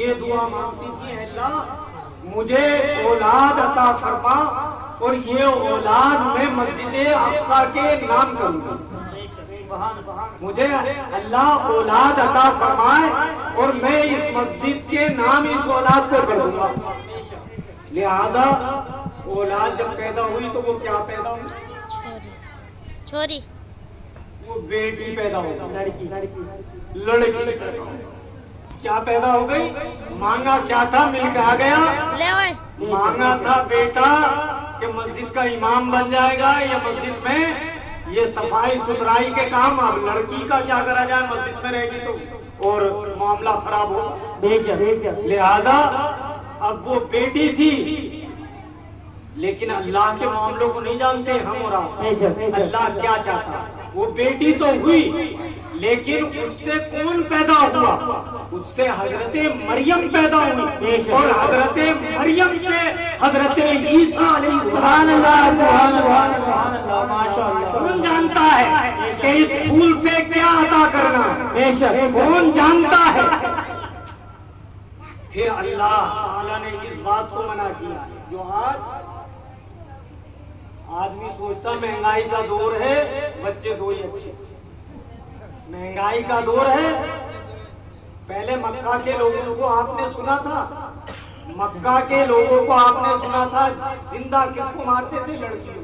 یہ دعا مانگتی تھی، اے اللہ مجھے اولاد عطا فرما اور یہ اولاد میں مسجد اقصی کے نام کروں گا. مجھے اللہ اولاد عطا فرمائے اور میں اس مسجد کے نام اس اولاد کو کر دوں گا. لہذا اولاد جب پیدا ہوئی تو وہ کیا پیدا ہوئی؟ چھوری. وہ بیٹی پیدا ہو گئی، لڑکی. لڑکی پیدا ہو گئی. کیا پیدا ہو گئی؟ مانگا کیا تھا مل کے آ گیا. لے اوئے. مانگا تھا بیٹا کہ مسجد کا امام بن جائے گا یا مسجد میں یہ صفائی ستھرائی کے کام. اب لڑکی کا کیا کرا جائے، مسجد میں رہے گی تو اور معاملہ خراب ہوگا. بے شک. لہذا اب وہ بیٹی تھی، لیکن اللہ کے معاملوں کو نہیں جانتے ہم اور آپ. اللہ کیا چاہتا؟ وہ بیٹی تو ہوئی، لیکن اس سے کون پیدا ہوا؟ اس سے حضرت مریم پیدا ہوئی، اور حضرت مریم سے حضرت عیسیٰ علیہ السلام. کون جانتا ہے کہ اس پھول سے کیا عطا کرنا ہے؟ کون جانتا ہے؟ پھر اللہ تعالیٰ نے اس بات کو منع کیا جو آج آدمی سوچتا مہنگائی کا دور ہے، بچے دو ہی اچھے. مہنگائی کا دور ہے. پہلے مکہ کے لوگوں کو آپ نے سنا تھا، مکہ کے لوگوں کو آپ نے سنا تھا زندہ کس کو مارتے تھے؟ لڑکیوں.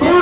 2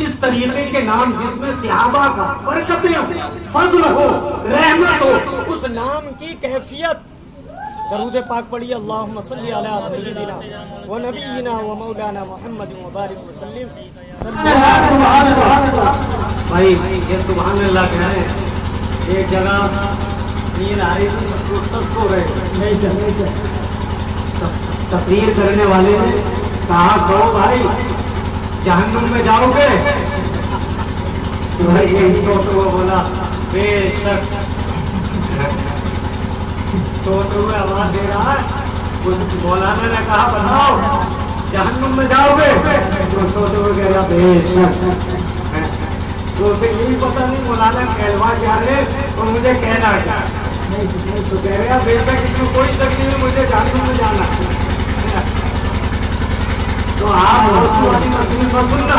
اس طریقے کے نام جس میں صحابہ کا برکتیں ہو، فضل ہو، رحمت ہو، اس نام کی کیفیت. درود پاک پڑھیے. اللہم صلی علی سیدنا و نبینا و مولانا محمد مبارک وسلم. بھائی یہ سبحان اللہ کہہ رہے ہیں. ایک جگہ نیند آ رہی تھی، سب سو رہے. تقریر کرنے والے نے کہا کہو بھائی جہنم میں جاؤ گے؟ بھائی ایک سوتے ہوئے بولا بے شک. سوتے ہوئے آواز دے رہا ہے. مولانا نے کہا بتاؤ جہنم میں جاؤ گے؟ تو سوتے ہوئے کہہ رہا بے شک. تو اسے یہی پتا نہیں مولانا کہلوا کیا ہے اور مجھے کہنا کیا. تو کہہ رہا بے شک اس میں کوئی شک نہیں، مجھے جہنم میں جانا. تو آپ والی مسئلے پر سننا،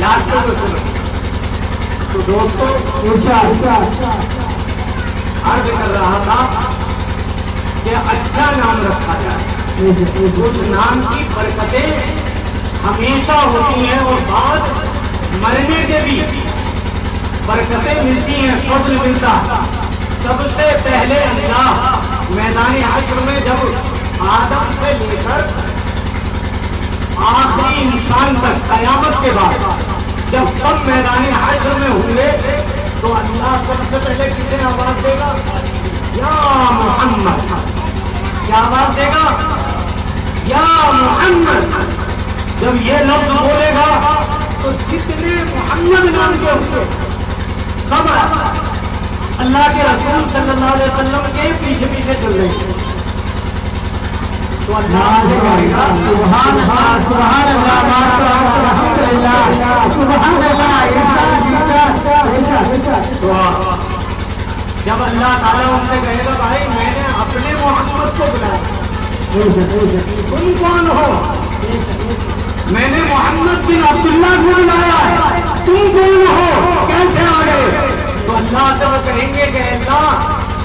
یاد کر کے سننا. تو دوستو عرض کر رہا تھا کہ اچھا نام رکھا جائے، اس نام کی برکتیں ہمیشہ ہوتی ہیں اور بعد مرنے کے بھی برکتیں ملتی ہیں، فضل ملتا. سب سے پہلے اللہ میدان حشر میں جب آدم سے لے کر آخری انسان تک قیامت کے بعد جب سب میدان حشر میں ہوئے تو اللہ سب سے پہلے کسے آواز دے گا؟ یا محمد. کیا آواز دے گا؟ یا محمد. جب یہ لفظ بولے گا تو جتنے محمد نام کے ہوتے سب اللہ کے رسول صلی اللہ علیہ وسلم کے پیچھے پیچھے چل رہے ہیں. تو اللہ سے کہے گا سبحان اللہ سبحان اللہ الحمدللہ سبحان اللہ. تو جب اللہ تعالیٰ ان سے کہے گا بھائی میں نے اپنے محمد کو بلایا، تم کون ہو؟ میں نے محمد بن عبداللہ کو بلایا ہے، تم کون ہو؟ کیسے آ گئے؟ تو اللہ سے وہ کہیں گے کہ اللہ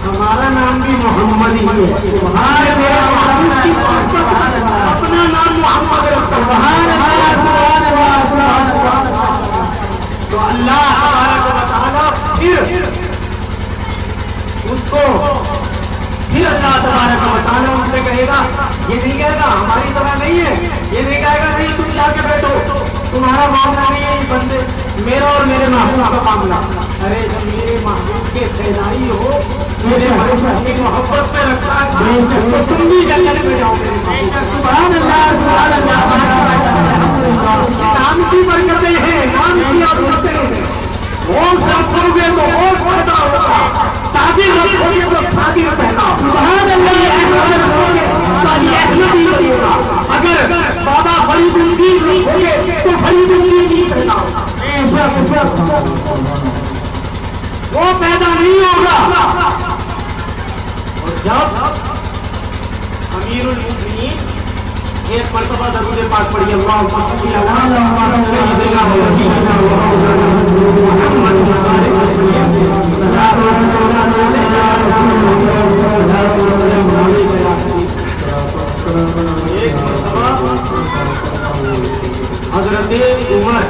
ہمارا نام بھی محمد ہی ہے. اپنا نام محمد رکھتا. تو اللہ تبارک و تعالیٰ پھر اس کو پھر اللہ تبارک و تعالیٰ ان سے کہے گا، یہ نہیں کہے گا ہماری طرح نہیں ہے، یہ نہیں کہے گا نہیں تم جا کے بیٹھو تمہارا معاملہ نہیں ہے بندے، میرا اور میرے محبوب کا معاملہ. ارے جب میرے محبوب کے سہلائی ہو، میرے محبوب کی محبت میں رکھا ہے تو تم بھی جنت میں جاؤ گے. سبحان اللہ سبحان اللہ. نام کی برکتیں ہیں، نام کی عظمتیں ہیں. اور ساتھ رکھو گے تو اور فائدہ ہوگا، شادی رکھو گے تو شادی رہنا. سبحان اللہ. یہ احمدی بنے گا. اگر بابا فرید الدین رکھو گے تو فرید الدین ہی رہنا. وہ پیدا نہیں ہوگا. اور جب امیر المؤمنین ایک مرتبہ درود پاک پڑھیے اللہم صلی علی سیدنا محمد مبارک وسلم. ایک مرتبہ حضرت عمر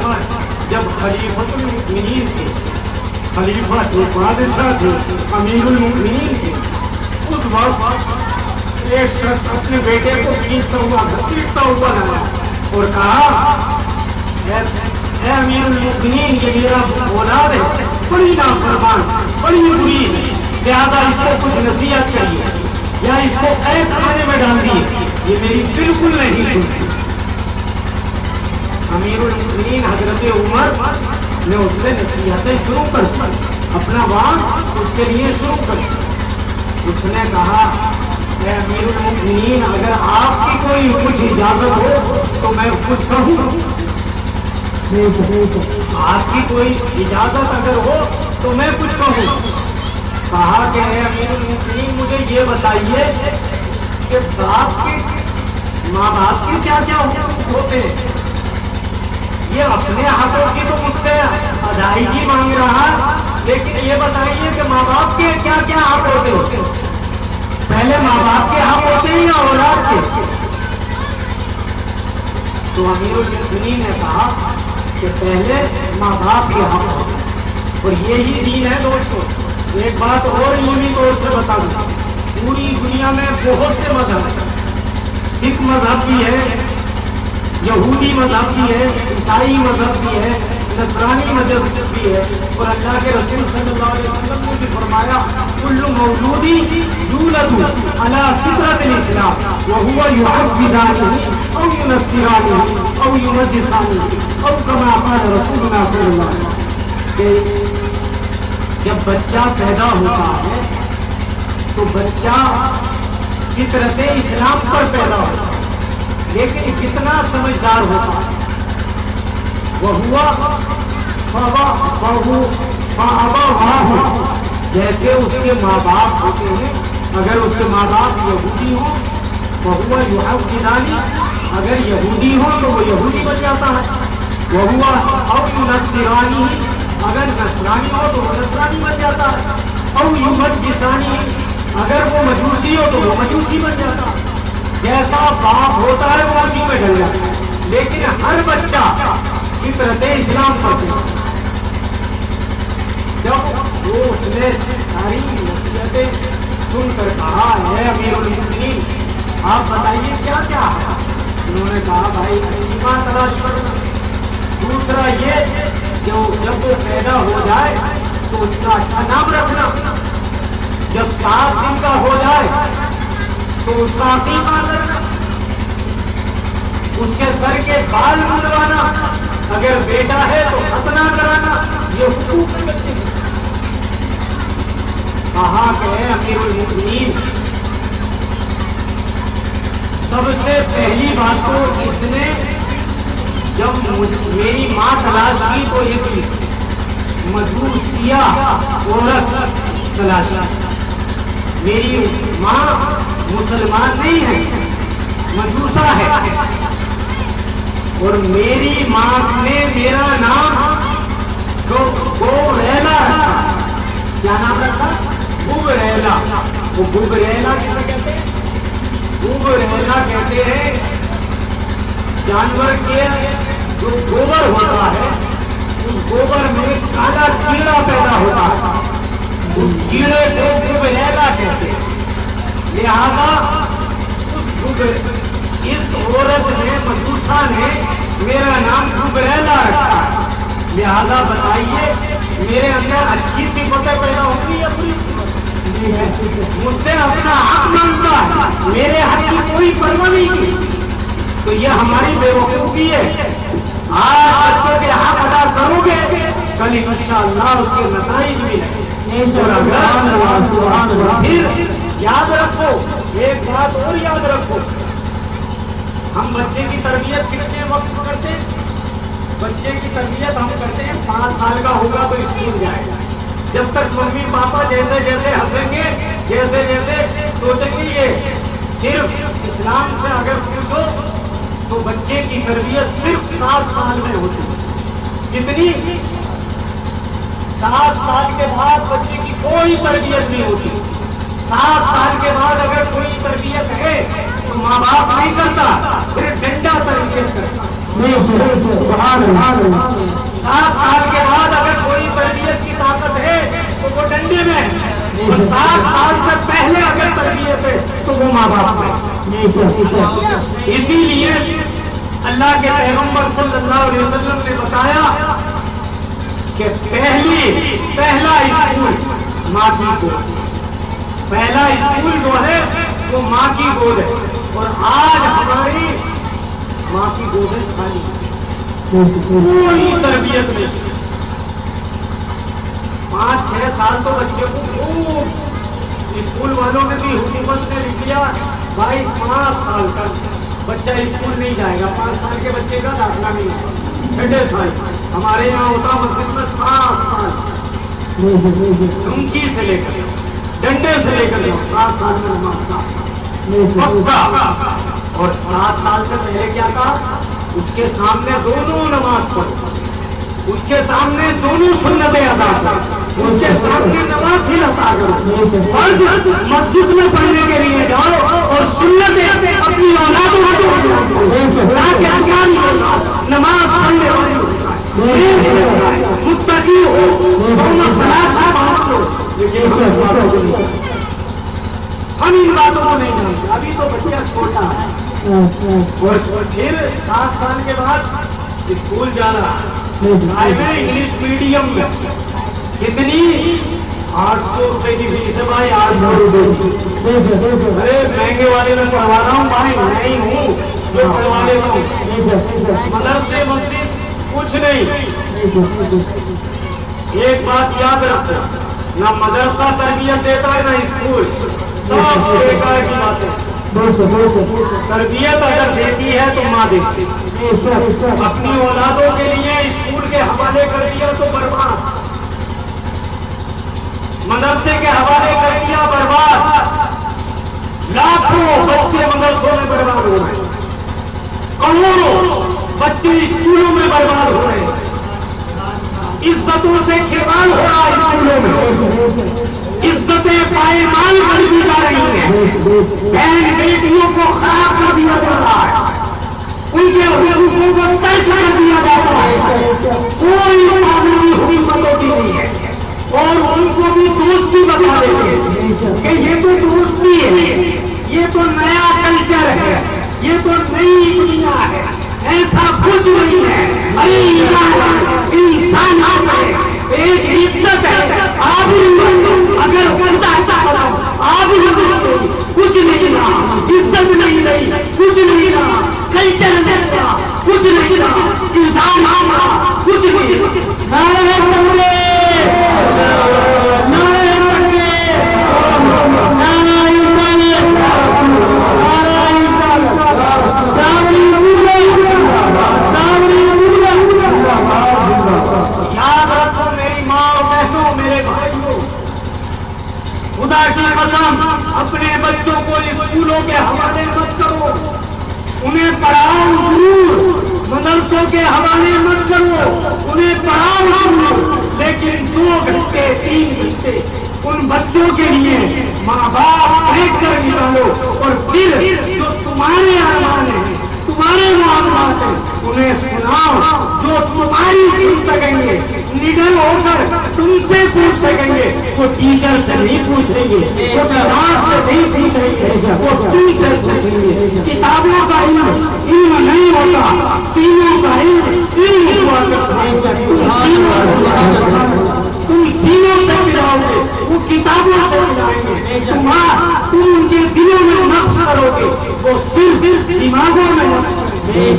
جب خلیفۃ المؤمنین تھے، خلیفہ تھے، بادشاہ تھے، امیر المؤمنین تھے، اس وقت ایک شخص اپنے بیٹے کو کھینچتا ہوا گھسیٹتا ہوا لگا اور کہا اے امیر المؤمنین یہ میرا اولاد ہے، بڑی نافرمان، بڑی بری ہے، لہذا اس کو کچھ نصیحت کریے یا اس کو قید خانے میں ڈال دیے، یہ میری بالکل نہیں سنتی. امیر المؤمنین حضرت عمر نے اس سے نصیحتیں شروع کر دی، اپنا وعد اس کے لیے شروع کر دی. اس نے کہا اے امیر المؤمنین اگر آپ کی کوئی کچھ اجازت ہو تو میں کچھ کہوں. آپ کی کوئی اجازت اگر ہو تو میں کچھ کہوں. کہا کہ اے امیر المؤمنین مجھے یہ بتائیے کہ ماں باپ کے کیا کیا ہوتے ہیں. یہ اپنے حقوں کی تو مجھ سے ادائیگی مانگ رہا، لیکن یہ بتائیے کہ ماں باپ کے کیا کیا حق ہوتے ہیں. پہلے ماں باپ کے حق ہوتے ہیں یا اولاد کے؟ تو امیر المؤمنین نے کہا کہ پہلے ماں باپ کے حق ہو، اور یہی دین ہے دوستو۔ ایک بات اور علمی طور سے بتا دوں، پوری دنیا میں بہت سے مذہب ہیں، سکھ مذہب بھی ہے، یہودی مذہب بھی ہے، عیسائی مذہب بھی ہے، نصرانی مذہب بھی ہے، اور اللہ کے رسول صلی اللہ علیہ وسلم نے بھی فرمایا کل مولود یولد علی فطرۃ الاسلام وهو یعبدانہ او ینصرانہ او یمجسانہ او کما قال رسولنا صلی اللہ علیہ وسلم کہ جب بچہ پیدا ہوتا ہے تو بچہ فطرت اسلام پر پیدا ہوتا ہے، لیکن کتنا سمجھدار ہوتا ہے، وہ ہوا جیسے اس کے ماں باپ ہوتے ہیں، اگر اس کے ماں باپ یہودی ہوں وہ ہوا یہودانی، اگر یہودی ہو تو وہ یہودی بن جاتا ہے، وہ ہوا او نصرانی، اگر نصرانی ہو تو وہ نصرانی بن جاتا ہے، او یمجسانی، اگر وہ مجوسی ہو تو وہ مجوسی بن جاتا ہے۔ جیسا باپ ہوتا ہے وہ اسی میں ڈل جاتا ہے، لیکن ہر بچہ فطرت اسلام پر ہے۔ جب وہ اس نے ساری نصیحتیں سن کر کہا ہے امیر المؤمنین آپ بتائیے کیا کیا ہے، انہوں نے کہا بھائی اچھی ماں تلاش کرو، دوسرا یہ کہ جب وہ پیدا ہو جائے تو اس کا اچھا نام رکھنا، جب 7 دن کا ہو جائے تو اس کا عقیقہ کرنا، اس کے سر کے بال منڈوانا، اگر بیٹا ہے تو ختنہ کرانا، یہ حقوق ہے بچے کے۔ کہا کہ امیر المؤمنین سب سے پہلی بات تو اس نے جب میری ماں تلاش کی تو ایک مجوسیہ عورت تلاش کی، میری ماں مسلمان نہیں ہے، مجوسہ ہے، اور میری ماں نے میرا نام گوریلا رکھا۔ کیا نام رکھا؟ گوریلا۔ وہ گوریلا کیسے کہتے ہیں؟ گوریلا کہتے ہیں جانور کے جو گوبر ہوتا ہے اس گوبر میں کالا کیڑا پیدا ہوتا ہے، اس کیڑے کو گوریلا کہتے ہیں۔ لہذا اس عورت نے مجوسہ نے میرا نام گوریلا رکھا، لہذا بتائیے میرے اندر اچھی صفتیں پیدا ہوگی یا بری؟ مجھ سے اپنا حق مانگتا ہے، میرے حق کی کوئی پرواہ نہیں کی، تو یہ ہماری بے وقوفی ہے۔ آج بچوں کے حق ادا کرو گے کل انشاءاللہ اس کے نتائج بھی ہیں۔ پھر یاد رکھو ایک بات اور یاد رکھو، ہم بچے کی تربیت کتنے وقت کرتے ہیں؟ بچے کی تربیت ہم کرتے ہیں 5 سال کا ہوگا تو اسکول جائے گا، جب تک ممی پاپا جیسے جیسے ہنسیں گے، جیسے جیسے سوچیں گے یہ صرف اسلام سے اگر پوچھو تو بچے کی تربیت صرف 7 سال میں ہوتی ہے۔ کتنی؟ 7 سال کے بعد بچے کی کوئی تربیت نہیں ہوتی۔ 7 سال کے بعد اگر کوئی تربیت ہے تو ماں باپ نہیں کرتا، پھر ڈنڈا تربیت کرتا۔ 7 سال کے بعد اگر کوئی تربیت کی طاقت ہے تو وہ ڈنڈے میں ہے، اور 7 سال سے پہلے اگر تربیت ہے تو وہ ماں باپ میں۔ اسی لیے اللہ کے پیغمبر صلی اللہ علیہ وسلم نے بتایا کہ پہلا اسکول ماں کی گود، پہلا اسکول جو ہے وہ ماں کی گود ہے، اور آج ہماری ماں کی گودیں خالی، کوئی تربیت نہیں۔ 5-6 سال تو بچے کو خوب اسکول والوں نے بھی حکومت نے لکھ دیا بھائی 5 سال تک بچہ اسکول نہیں جائے گا، 5 سال کے بچے کا داخلہ نہیں ہوگا، 6 سال ہمارے یہاں ہوتا مسجد میں 7 سال، اونچی سے لے کر ڈنڈے سے لے کر 7 سال میں نماز پکا، اور 7 سال سے پہلے کیا کہا؟ اس کے سامنے دونوں نماز پڑھو، اس کے سامنے دونوں سنتیں ادا کرو، اس کے سامنے نماز ہی ادا کرو، فرض مسجد میں پڑھنے کے لیے جاؤ اور سنتیں اپنی اولادوں کو نماز پڑھنے والی متقی ہو، ہم ان باتوں کو نہیں جانتے. ابھی تو بچہ چھوٹا ہے اور پھر 7 سال کے بعد اسکول جانا انگلش میڈیم میں کتنی 800 روپے کی فیس ہے بھائی. 800 روپے. ارے مہنگے والے میں پڑھوا رہا ہوں بھائی, میں ہی ہوں جو پڑھوا لیتا ہوں. مدرسے مسجد کچھ نہیں. ایک بات یاد رکھو, نہ مدرسہ تربیت دیتا ہے نہ اسکول, سب بیکار کی باتیں. تربیت اگر دیتی ہے تو ماں دیتی ہے. اپنی اولادوں کے لیے اسکول کے حوالے کر دیا تو برباد, مدرسے کے حوالے کر دیا برباد. لاکھوں بچے مدرسوں میں برباد ہو رہے ہیں, کروڑوں بچے اسکولوں میں برباد ہو رہے ہیں. عزتوں سے کھیل ہو رہا ہے اسکولوں میں, عزتیں پائمال کر دی جا رہی ہیں, بہن بیٹیوں کو خراب کر دیا جا رہا ہے, ان کے حقوقوں کو ترک کر دیا جا رہا ہے. کوئی قانونی حکومتوں کی نہیں ہے, اور ان کو بھی دوستی بتا دیتے کہ یہ تو دوستی ہے, یہ تو نیا کلچر ہے, یہ تو نئی دنیا ہے. ایسا کچھ نہیں ہے. ارے انسان ایک عزت ہے. آپ اگر آپ کچھ نہیں رہا, عزت نہیں رہی, کچھ نہیں رہا, کلچر نہیں رہا, کچھ نہیں رہا, انسان رہا, کچھ نہیں رہا. یاد رکھو میری ماں اور بہنوں, میرے بھائیوں, خدا کی قسم اپنے بچوں کو اسکولوں کے حوالے مت کرو. انہیں پڑھاؤ ضرور, مدرسوں کے حوالے مت کرو, انہیں پڑھاؤ ضرور, لیکن 2 گھنٹے 3 گھنٹے ان بچوں کے لیے ماں باپ دیکھ کر نکالو. اور پھر جو تمہارے ارمان ہیں, تمہارے معاملات ہیں, انہیں سناؤ. جو تمہاری سن سکیں گے, نڈر ہو کر تم سے پوچھ سکیں گے, وہ ٹیچر سے نہیں پوچھیں گے, وہ کتاب سے نہیں پوچھیں گے, وہ تم سے پوچھیں گے. کتابوں کا علم نہیں ہوتا, سینوں کا علم ہوا کرتا ہے. تم سینوں سے ملاؤ گے, وہ کتابوں سے ملائیں گے. تم ان کے دلوں میں نقش کرو گے, وہ صرف دماغوں میں نقش کریں گے.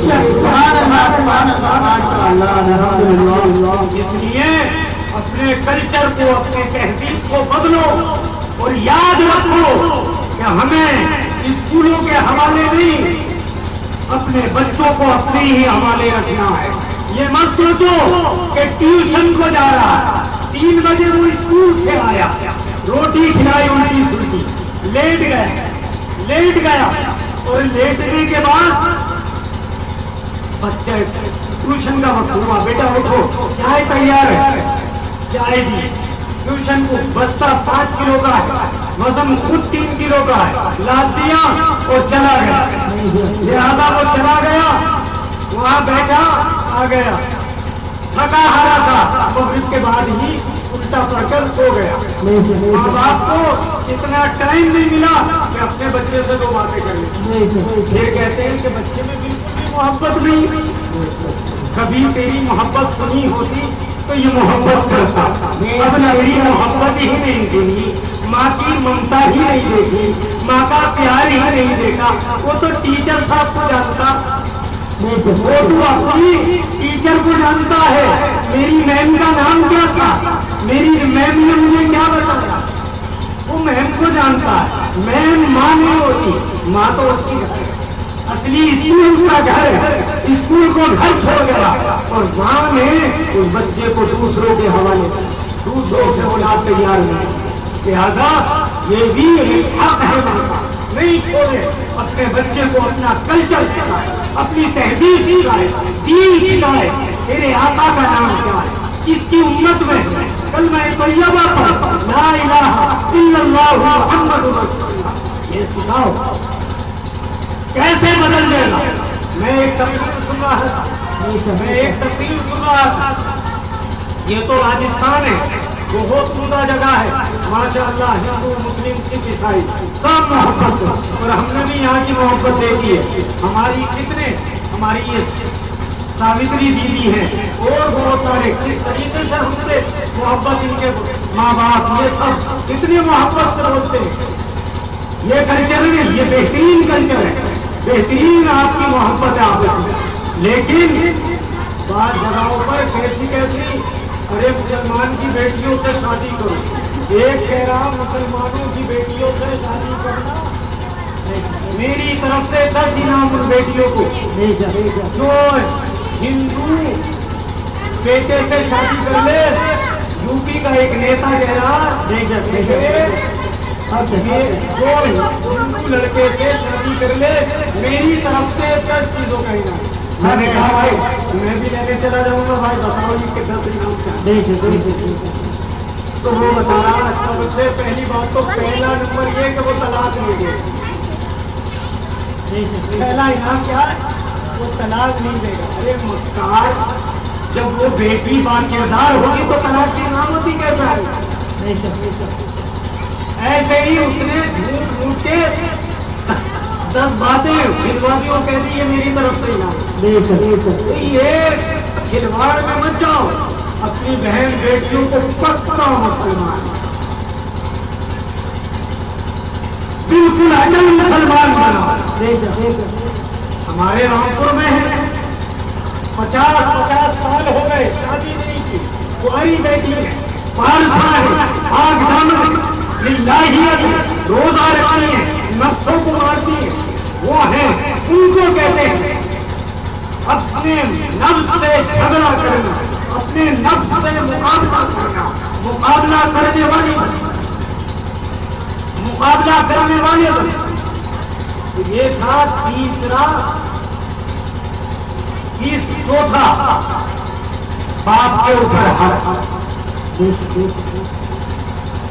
اس لیے اپنے کلچر کو, اپنے تہذیب کو بدلو, اور یاد رکھو کہ ہمیں اسکولوں کے حوالے نہیں, اپنے بچوں کو اپنے ہی حوالے رکھنا ہے. یہ مت سوچو کہ ٹیوشن کو جا رہا ہے, 3 بجے وہ اسکول سے آیا, روٹی کھلائی, الٹی سلٹی, لیٹ گیا, اور لیٹنے کے بعد بچہ ٹیوشن کا وقت ہوا, بیٹا اٹھو, چائے تیار ہے, چائے دی. ٹیوشن کو بستہ 5 کلو کا ہے, وزن خود 3 کلو کا ہے, لاد دیا اور چلا گیا. لہذا وہ چلا گیا, وہاں بیٹھا, آ گیا, تھکا ہارا تھا, مغرب کے بعد ہی الٹا پڑ کر سو گیا. ماں باپ کو اتنا ٹائم نہیں ملا کہ اپنے بچے سے 2 باتیں کر لیں. پھر کہتے ہیں کہ بچے میں بالکل بھی محبت نہیں. کبھی تیری محبت سنی ہوتی تو یہ محبت کرتا, اب میری محبت ہی نہیں سنی, ماں کی ممتا ہی نہیں دیکھی, ماں کا پیار ہی نہیں دیکھا. وہ تو ٹیچر صاحب کو جانتا, وہ تو اپنی ٹیچر کو جانتا ہے. میری میم کا نام کیا تھا, میری میم نے مجھے کیا بتایا, وہ میم کو جانتا ہے. میم ماں نہیں ہوتی, ماں تو اس کی اصلی اسکول کا گھر ہے. اسکول کو گھر چھوڑ گیا اور ماں نے اس بچے کو دوسروں کے حوالے, دوسروں سے اولاد تیار نہیں. لہذا یہ بھی ایک حق ہے نہیں چھوڑے, اپنے بچے کو اپنا کلچر سکھائے, اپنی تہذیب سکھائے, دین سکھائے. تیرے آقا کا نام کیا ہے, کس کی امت میں ہے, کلمہ طیبہ پڑھ, لا الہ الا اللہ محمد رسول اللہ, یہ سکھاؤ. کیسے بدل دے گا. میں ایک تقریر سن رہا تھا, میں ایک تقریر سن رہا تھا، یہ تو راجستھان ہے، بہت عمدہ جگہ ہے ماشاء اللہ، ہندو مسلم سکھ عیسائی سب محبت سے، اور ہم نے بھی یہاں کی محبت دیکھی ہے، ہماری کتنے ہماری یہ ساوتری دیدی ہیں اور بہت سارے کس طریقے سے ہم سے محبت، ان کے ماں باپ یہ سب کتنی محبت سے ہوتے ہیں، یہ کلچر نہیں، یہ بہترین کلچر ہے، بہترین آپ کی محبت ہے آپس میں، لیکن بعض جگہوں پر کیسی کیسی ارے مسلمان کی بیٹیوں سے شادی کرو، ایک کہہ رہا مسلمانوں کی بیٹیوں سے شادی کرنا، میری طرف سے 10 انعام ان بیٹیوں کو، جو ہندو بیٹے سے شادی کر لے، یو پی کا ایک نیتا کہہ رہا جو ہندو لڑکے سے شادی کر لے میری طرف سے 10 چیزوں کا انعام۔ میں نے کہا بھائی میں بھی لینے چلا جاؤں گا، بھائی بتاؤ یہ کہ 10 انعام کیا؟ تو وہ بتا رہا سب سے پہلی بات تو پہلا نمبر یہ کہ وہ طلاق لے گئے، پہلا انعام کیا ہے؟ وہ طلاق نہیں دے گا۔ ارے مختار جب وہ بیٹی با کردار ہوگی تو طلاق کی انعامت ہی کیسا ہے؟ ایسے ہی اس نے جھوٹ موٹ کے 10 باتیں کھلواڑیوں کہہ دی ہے میری طرف سے انعام۔ یہ کھلواڑ میں مت جاؤ، اپنی بہن بیٹیوں کو پکا مسلمان، بالکل اٹل مسلمان بنا۔ ہمارے رامپور میں ہے 50 سال ہو گئے شادی نہیں کی، کاری بیٹی ہے، پارسا ہے، آگ دامن للہیت، روزہ رکھتی ہیں، نفسوں کو مارتی ہیں، وہ ہیں ان کو کہتے ہیں اپنے نفس سے جھگڑا کرنا، اپنے نفس سے مقابلہ کرنا، مقابلہ کرنے والی مقابلہ کرنے والے بنے۔ یہ تھا چوتھا باپ کے اوپر حق،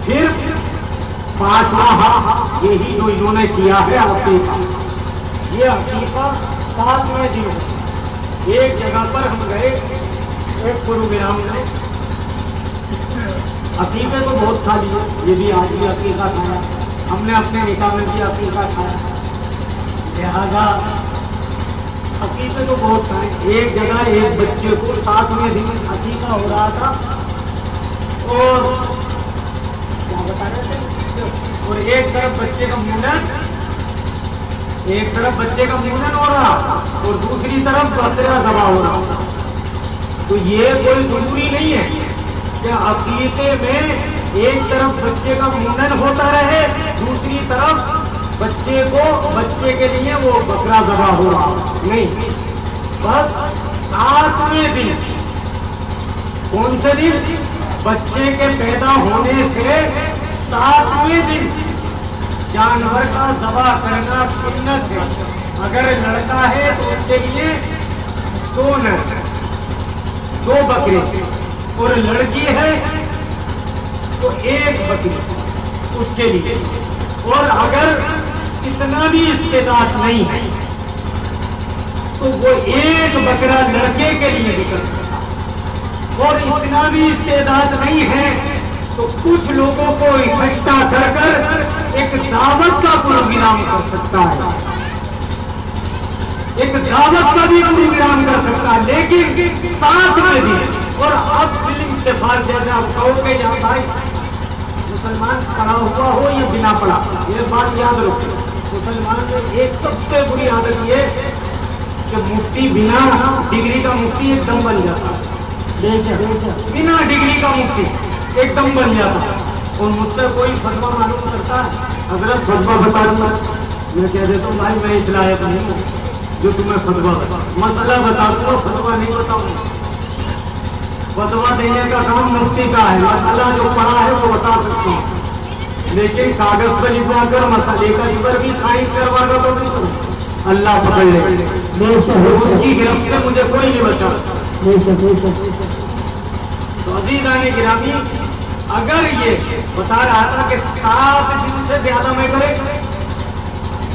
پھر 5واں حق یہی جو انہوں نے کیا ہے عقیقہ۔ یہ عقیقہ 7ویں دن ایک جگہ پر ہم گئے، ایک پروگرام میں عقیقے تو بہت کھا لیے، یہ بھی آج بھی عقیقہ کھایا، ہم نے اپنے نکاح میں بھی عقیقہ کھایا، لہذا عقیقے تو بہت کھائے۔ ایک جگہ ایک بچے کو 7ویں دن عقیقہ ہو رہا تھا اور کیا بتا رہے تھے، اور ایک طرف بچے کا منڈن ہو رہا اور دوسری طرف بکرا ذبح ہو رہا۔ تو یہ کوئی ضروری نہیں ہے کہ عقیقے میں ایک طرف بچے کا منڈن ہوتا رہے، دوسری طرف بچے کے لیے وہ بکرا ذبح ہو رہا نہیں، بس 7ویں دن، کون سے دن؟ بچے کے پیدا ہونے سے 7ویں دن جانور کا ذبح کرنا سنت ہے۔ اگر لڑکا ہے تو اس کے لیے 2 بکرے، اور لڑکی ہے تو 1 بکری اس کے لیے، اور اگر اتنا بھی استعداد نہیں ہے تو وہ 1 بکرا لڑکے کے لیے بھی کر سکتا، اور اتنا بھی استعداد نہیں ہے تو کچھ لوگوں کو اکٹھا کر ایک دعوت کا پروگرام کر سکتا ہے، ایک دعوت کا بھی پروگرام کر سکتا ہے، لیکن 7ویں دن۔ اور اب بال اتفاق جیسے آپ کہو کہ یہاں بھائی مسلمان پڑھا ہوا ہو یا بنا پڑھا، یہ بات یاد رکھو، مسلمان میں ایک سب سے بری عادت یہ کہ مفتی بنا ڈگری کا مفتی ایک دم بن جاتا، بنا ڈگری کا مفتی ایک دم بن جاتا، اور مجھ سے کوئی فتویٰ معلوم کرتا ہے، حضرت فتویٰ بتا دوں میں کہہ دیتا ہوں بھائی میں اس لائق نہیں ہوں جو تمہیں فتویٰ مسئلہ بتا دوں، فتویٰ نہیں بتاؤں، فتویٰ دینے کا کام مفتی کا ہے، مسئلہ جو پڑھا ہے وہ بتا سکتا ہوں، لیکن کاغذ پر لکھوا کر مسئلے کا پر بھی سائن کروا کر تو نہیں کروں، اللہ پکڑ لے، اس کی گرفت سے مجھے کوئی نہیں بچا۔ تو عزیزان گرامی، اگر یہ بتا رہا تھا کہ 7 دن سے زیادہ میں کرے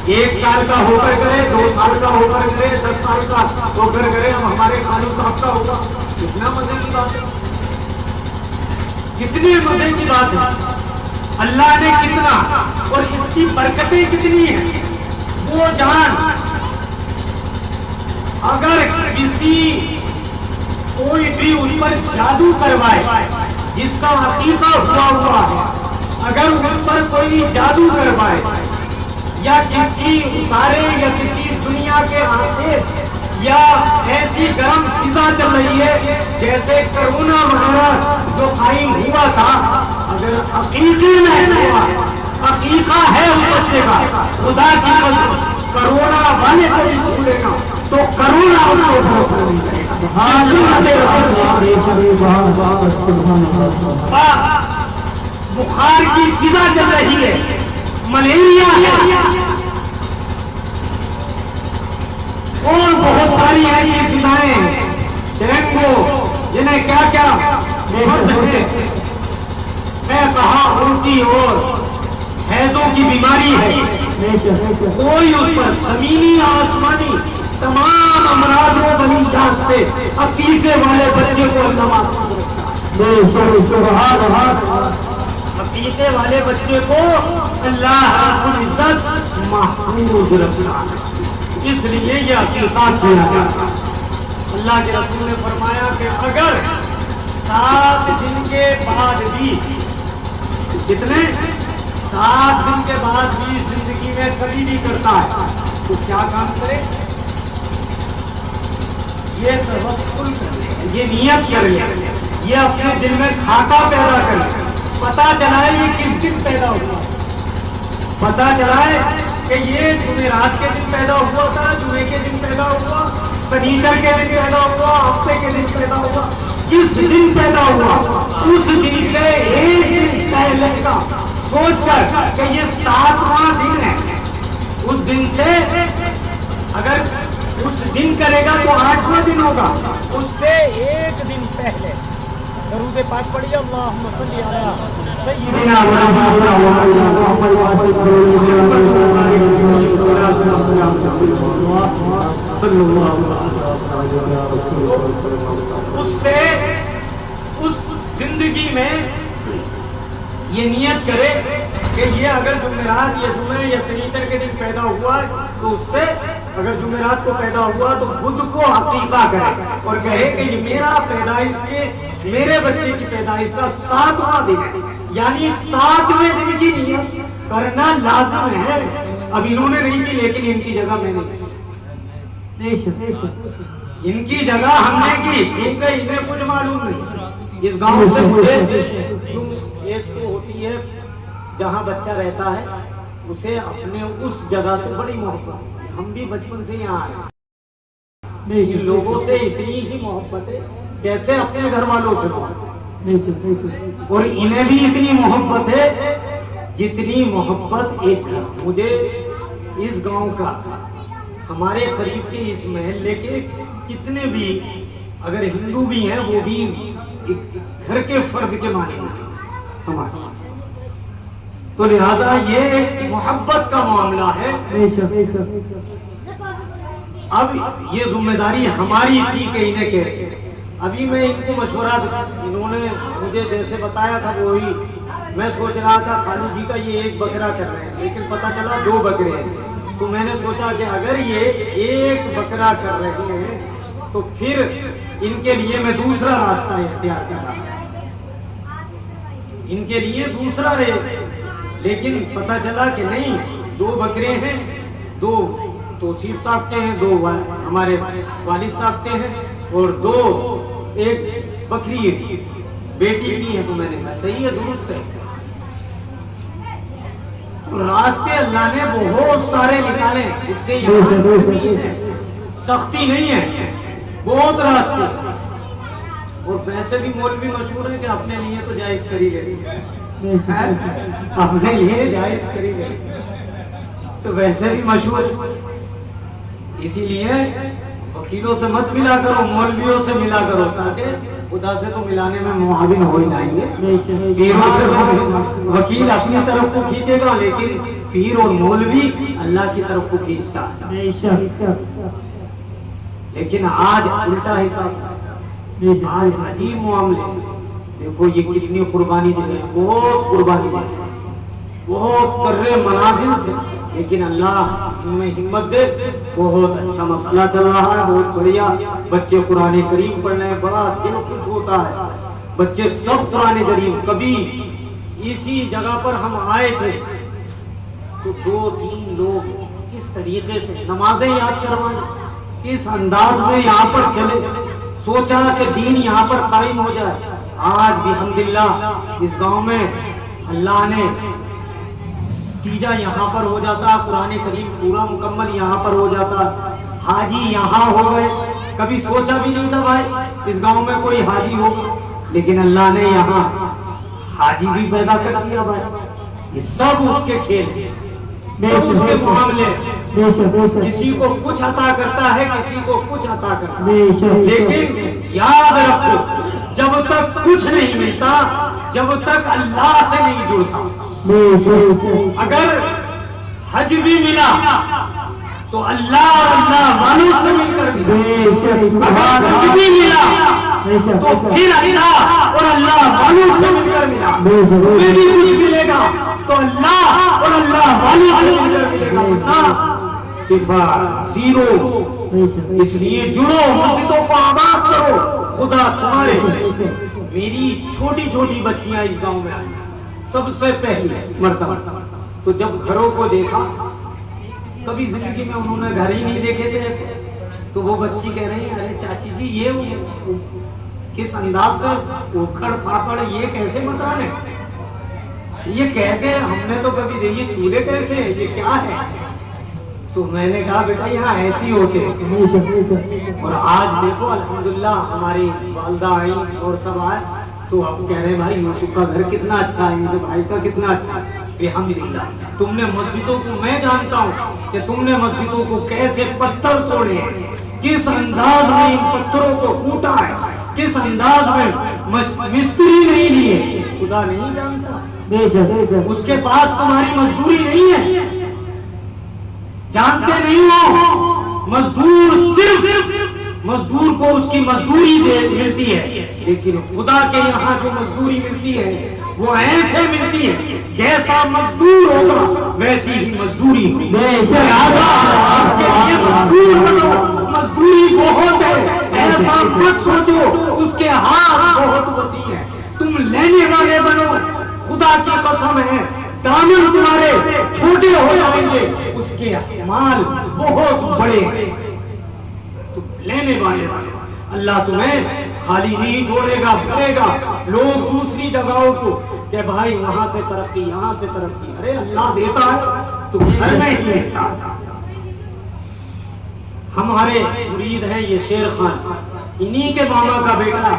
1 سال کا ہو کر کرے، 2 سال کا ہو کر کرے، 10 سال کا ہو کر کرے، ہم ہمارے خالو صاحب کا ہوگا. کتنا مزے کی بات ہے، کتنی مزے کی بات ہے. اللہ نے کتنا اور اس کی برکتیں کتنی ہیں. وہ جان اگر کسی کوئی بھی اس پر جادو کروائے، جس کا عقیقہ ہوا ہے، اگر اس پر کوئی جادو کروائے یا کسی اتارے یا کسی دنیا کے ہاتھے یا ایسی گرم فضا چل رہی ہے جیسے کرونا وغیرہ جو قائم ہوا تھا، اگر عقیقے میں ہوا، عقیقہ ہے اس بچے کا، خدا کی قسم کرونا والے کو بھی چھوڑے گا تو کرونا اس کو نہیں کرے گا. بخار کی فضا چل رہی ہے، ملیریا ہے اور بہت ساری ایسی فضائیں، ڈینگو، جنہیں کیا کیا میں کہا الٹی اور حیضوں کی بیماری ہے. کوئی اس پر زمینی آسمانی تمام امراض و بلیدات سے عقیقے والے بچے کو اللہ محفوظ رکھتا ہے. عقیقے والے بچے کو اللہ رب العزت محفوظ رکھتا ہے. اس لیے یہ عقیقہ کیا گیا. اللہ کے رسول نے فرمایا کہ اگر 7 دن کے بعد بھی، کتنے 7 دن کے بعد بھی زندگی میں کبھی بھی کرتا ہے تو کیا کام کرے؟ یہ توکل کرے، یہ نیت کرے، یہ اپنے دل میں خاکہ پیدا کرے. پتا چلا ہے یہ کس دن پیدا ہوا، پتا چلا ہے کہ یہ جمعرات کے دن پیدا ہوا تھا، جمعے کے دن پیدا ہوا، سنیچر کے دن پیدا ہوا، ہفتے کے دن پیدا ہوا. کس دن پیدا ہوا اس دن سے 1 دن پہلے کا سوچ کر کہ یہ 7واں دن ہے، اس دن سے اگر اس دن کرے گا تو 8واں دن ہوگا. اس سے 1 دن پہلے درود پاک پڑھیے، اللہم صلی علی سیدنا اس سے اس زندگی میں یہ نیت کرے کہ یہ اگر جمعرات یا جمعہ یا سنیچر کے دن پیدا ہوا تو اس سے اگر جمعرات کو پیدا ہوا تو بدھ کو عقیقہ کرے اور کہے کہ یہ میرا پیدائش کے، میرے بچے کی پیدائش کا 7واں دن ہے، یعنی 7ویں دن کی نیت کرنا لازم ہے. اب انہوں نے نہیں کی لیکن ان کی جگہ میں نے کی، ان کی جگہ ہم نے کی کیونکہ انہیں کچھ معلوم نہیں. اس گاؤں سے مجھے ایک تو ہوتی ہے جہاں بچہ رہتا ہے اسے اپنے اس جگہ سے بڑی محبت. ہم بھی بچپن سے یہاں آئے، ان لوگوں سے اتنی ہی محبت ہے جیسے اپنے گھر والوں سے محبت، اور انہیں بھی اتنی محبت ہے جتنی محبت ایک گھر. مجھے اس گاؤں کا، ہمارے قریب کے اس محلے کے کتنے بھی اگر ہندو بھی ہیں وہ بھی ایک گھر کے فرد کے معنی میں ہمارے، تو لہذا یہ ایک محبت کا معاملہ ہے. اب یہ ذمہ داری ہماری تھی کہ انہیں کیسے. ابھی میں ان کو مشورہ دیا، انہوں نے مجھے جیسے بتایا تھا وہی میں سوچ رہا تھا خالو جی کا یہ 1 بکرا کر رہے ہیں لیکن پتا چلا 2 بکرے ہیں. تو میں نے سوچا کہ اگر یہ 1 بکرا کر رہے ہیں تو پھر ان کے لیے میں دوسرا راستہ اختیار کر رہا ہوں، ان کے لیے دوسرا لیکن پتا چلا کہ نہیں 2 بکرے ہیں، 2 توصیف صاحب کے ہیں، 2 ہمارے والد صاحب کے ہیں اور 2 ایک بکری بیٹی کی ہے. تو میں نے کہا صحیح ہے، درست ہے. راستے اللہ نے بہت سارے نکالے، اس کے یہاں بھی ہے، سختی نہیں ہے، بہت راستے. اور ویسے بھی مولوی مشہور ہے کہ اپنے لیے تو جائز کر ہی لے، اپنے لیے جائز کر ہی لے، تو ویسے بھی مشہور. اسی لیے وکیلوں سے مت ملا کرو، مولویوں سے ملا کرو تاکہ خدا سے تو ملانے میں معاون ہو جائیں گے. پیروں سے وکیل اپنی طرف کو کھینچے گا لیکن پیر اور مولوی اللہ کی طرف کو کھینچتا ہے، بے شک لیکن آج الٹا حساب، آج عجیب معاملے. دیکھو یہ کتنی قربانی دے رہے ہیں، بہت قربانی دے رہے ہیں، بہت کر رہے منازل سے، لیکن اللہ ان میں ہمت دے. بہت اچھا مسئلہ چل رہا ہے، بہت بڑھیا. بچے قرآن کریم پڑھ رہے ہیں، بڑا دل خوش ہوتا ہے. بچے سب قرآن کریم. کبھی اسی جگہ پر ہم آئے تھے تو 2-3 لوگ کس طریقے سے نمازیں یاد کروائیں، کس انداز میں یہاں پر چلے. سوچا کہ دین یہاں پر قائم ہو جائے. آج بھی الحمدللہ اس گاؤں میں اللہ نے نتیجہ یہاں پر ہو جاتا، قرآن کریم پورا مکمل یہاں پر ہو جاتا. حاجی یہاں ہو گئے، کبھی سوچا بھی نہیں تھا بھائی اس گاؤں میں کوئی حاجی ہوگا، لیکن اللہ نے یہاں حاجی بھی پیدا کر دیا. بھائی یہ سب اس کے کھیل ہیں، سب اس کے معاملے. کسی کو کچھ عطا کرتا ہے، کسی کو کچھ عطا کرتا ہے، لیکن یاد رکھو جب تک کچھ نہیں ملتا، جب تک اللہ سے نہیں جڑتا. اگر حج بھی ملا تو اللہ اور اللہ والوں سے مل کر ملا. اگر حج بھی ملا تو پھر اللہ اور اللہ والوں سے مل کر ملا. تمہیں بھی کچھ ملے گا تو اللہ اور اللہ والوں سے مل کر ملے گا، صفر زیرو. اس لیے جڑو، مسجدوں کو آباد کرو، خدا تمہارے. میری چھوٹی چھوٹی بچیاں اس گاؤں میں آئی سب سے پہلی مرتبہ، تو جب گھروں کو دیکھا، کبھی زندگی میں انہوں نے گھر ہی نہیں دیکھے تھے ایسے، تو وہ بچی کہہ رہی ہیں ارے چاچی جی یہ کس انداز سے اوکھڑ پھاپڑ، یہ کیسے مکان ہے، یہ کیسے، ہم نے تو کبھی دیکھی، یہ چولہے کیسے ہیں، یہ کیا ہے. تو میں نے کہا بیٹا یہاں ایسی ہوتے. اور آج دیکھو الحمدللہ ہماری والدہ آئی اور سب آئے تو اب کہہ رہے ہیں بھائی یوسف کا گھر کتنا اچھا ہے، ان کے بھائی کا کتنا اچھا ہے. الحمدللہ تم نے مسجدوں کو، میں جانتا ہوں کہ تم نے مسجدوں کو کیسے پتھر توڑے ہیں، کس انداز میں ان پتھروں کو کوٹا ہے، کس انداز میں مستری نہیں لیے. خدا نہیں جانتا، اس کے پاس تمہاری مزدوری نہیں ہے، جانتے نہیں ہو. مزدور صرف مزدور کو اس کی مزدوری ملتی ہے، لیکن خدا کے یہاں جو مزدوری ملتی ہے وہ ایسے ملتی ہے جیسا مزدور ہوگا ویسی ہی مزدوری ہوگی. لہذا اس کے لیے مزدور بنو، مزدوری بہت ہے، ایسا مت سوچو اس کے ہاتھ بہت وسیع ہے. تم لینے والے بنو، خدا کی قسم ہے دامن تمہارے چھوٹے ہو جائیں گے، اس کے مال بہت بڑے ہیں. تم لینے والے بنو، اللہ تمہیں خالی نہیں چھوڑے گا، بھرے گا. لوگ دوسری جگہوں کو کہ بھائی وہاں سے ترقی، یہاں سے ترقی، ارے اللہ دیتا ہے تو گھر میں ہی دیتا. ہمارے مرید ہیں یہ شیر خان، انہی کے ماما کا بیٹا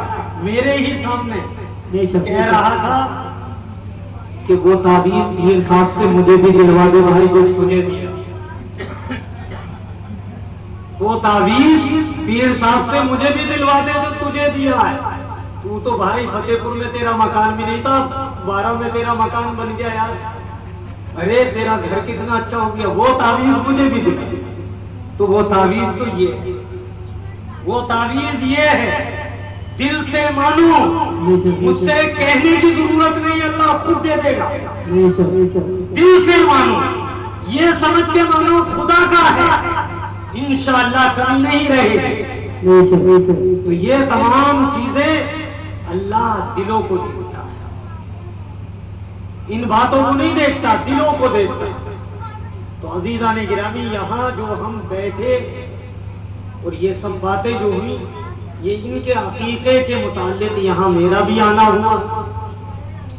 میرے ہی سامنے کہہ رہا تھا کہ وہ تعویذ پیر صاحب سے مجھے بھی دلوا دے بھائی جو تجھے دیا. وہ تعویذ پیر صاحب سے مجھے بھی دلوا دے جو تجھے دیا ہے. تو تو بھائی فتح پور میں تیرا مکان بھی نہیں تھا، 12 میں تیرا مکان بن گیا یار. ارے تیرا گھر کتنا اچھا ہو گیا. وہ تعویذ مجھے بھی دیا. تو وہ تعویذ تو یہ ہے، وہ تعویذ یہ ہے، دل سے مانو، مجھ سے کہنے کی ضرورت نہیں، اللہ خود دے دے گا. دل سے مانو، یہ سمجھ کے مانو خدا کا ہے، انشاءاللہ کمی نہیں رہے. تو یہ تمام چیزیں اللہ دلوں کو دیکھتا ہے، ان باتوں کو نہیں دیکھتا، دلوں کو دیکھتا ہے. تو عزیزان گرامی یہاں جو ہم بیٹھے اور یہ سب باتیں جو ہوئی، یہ ان کے عقیدے کے متعلق یہاں میرا بھی آنا ہوا.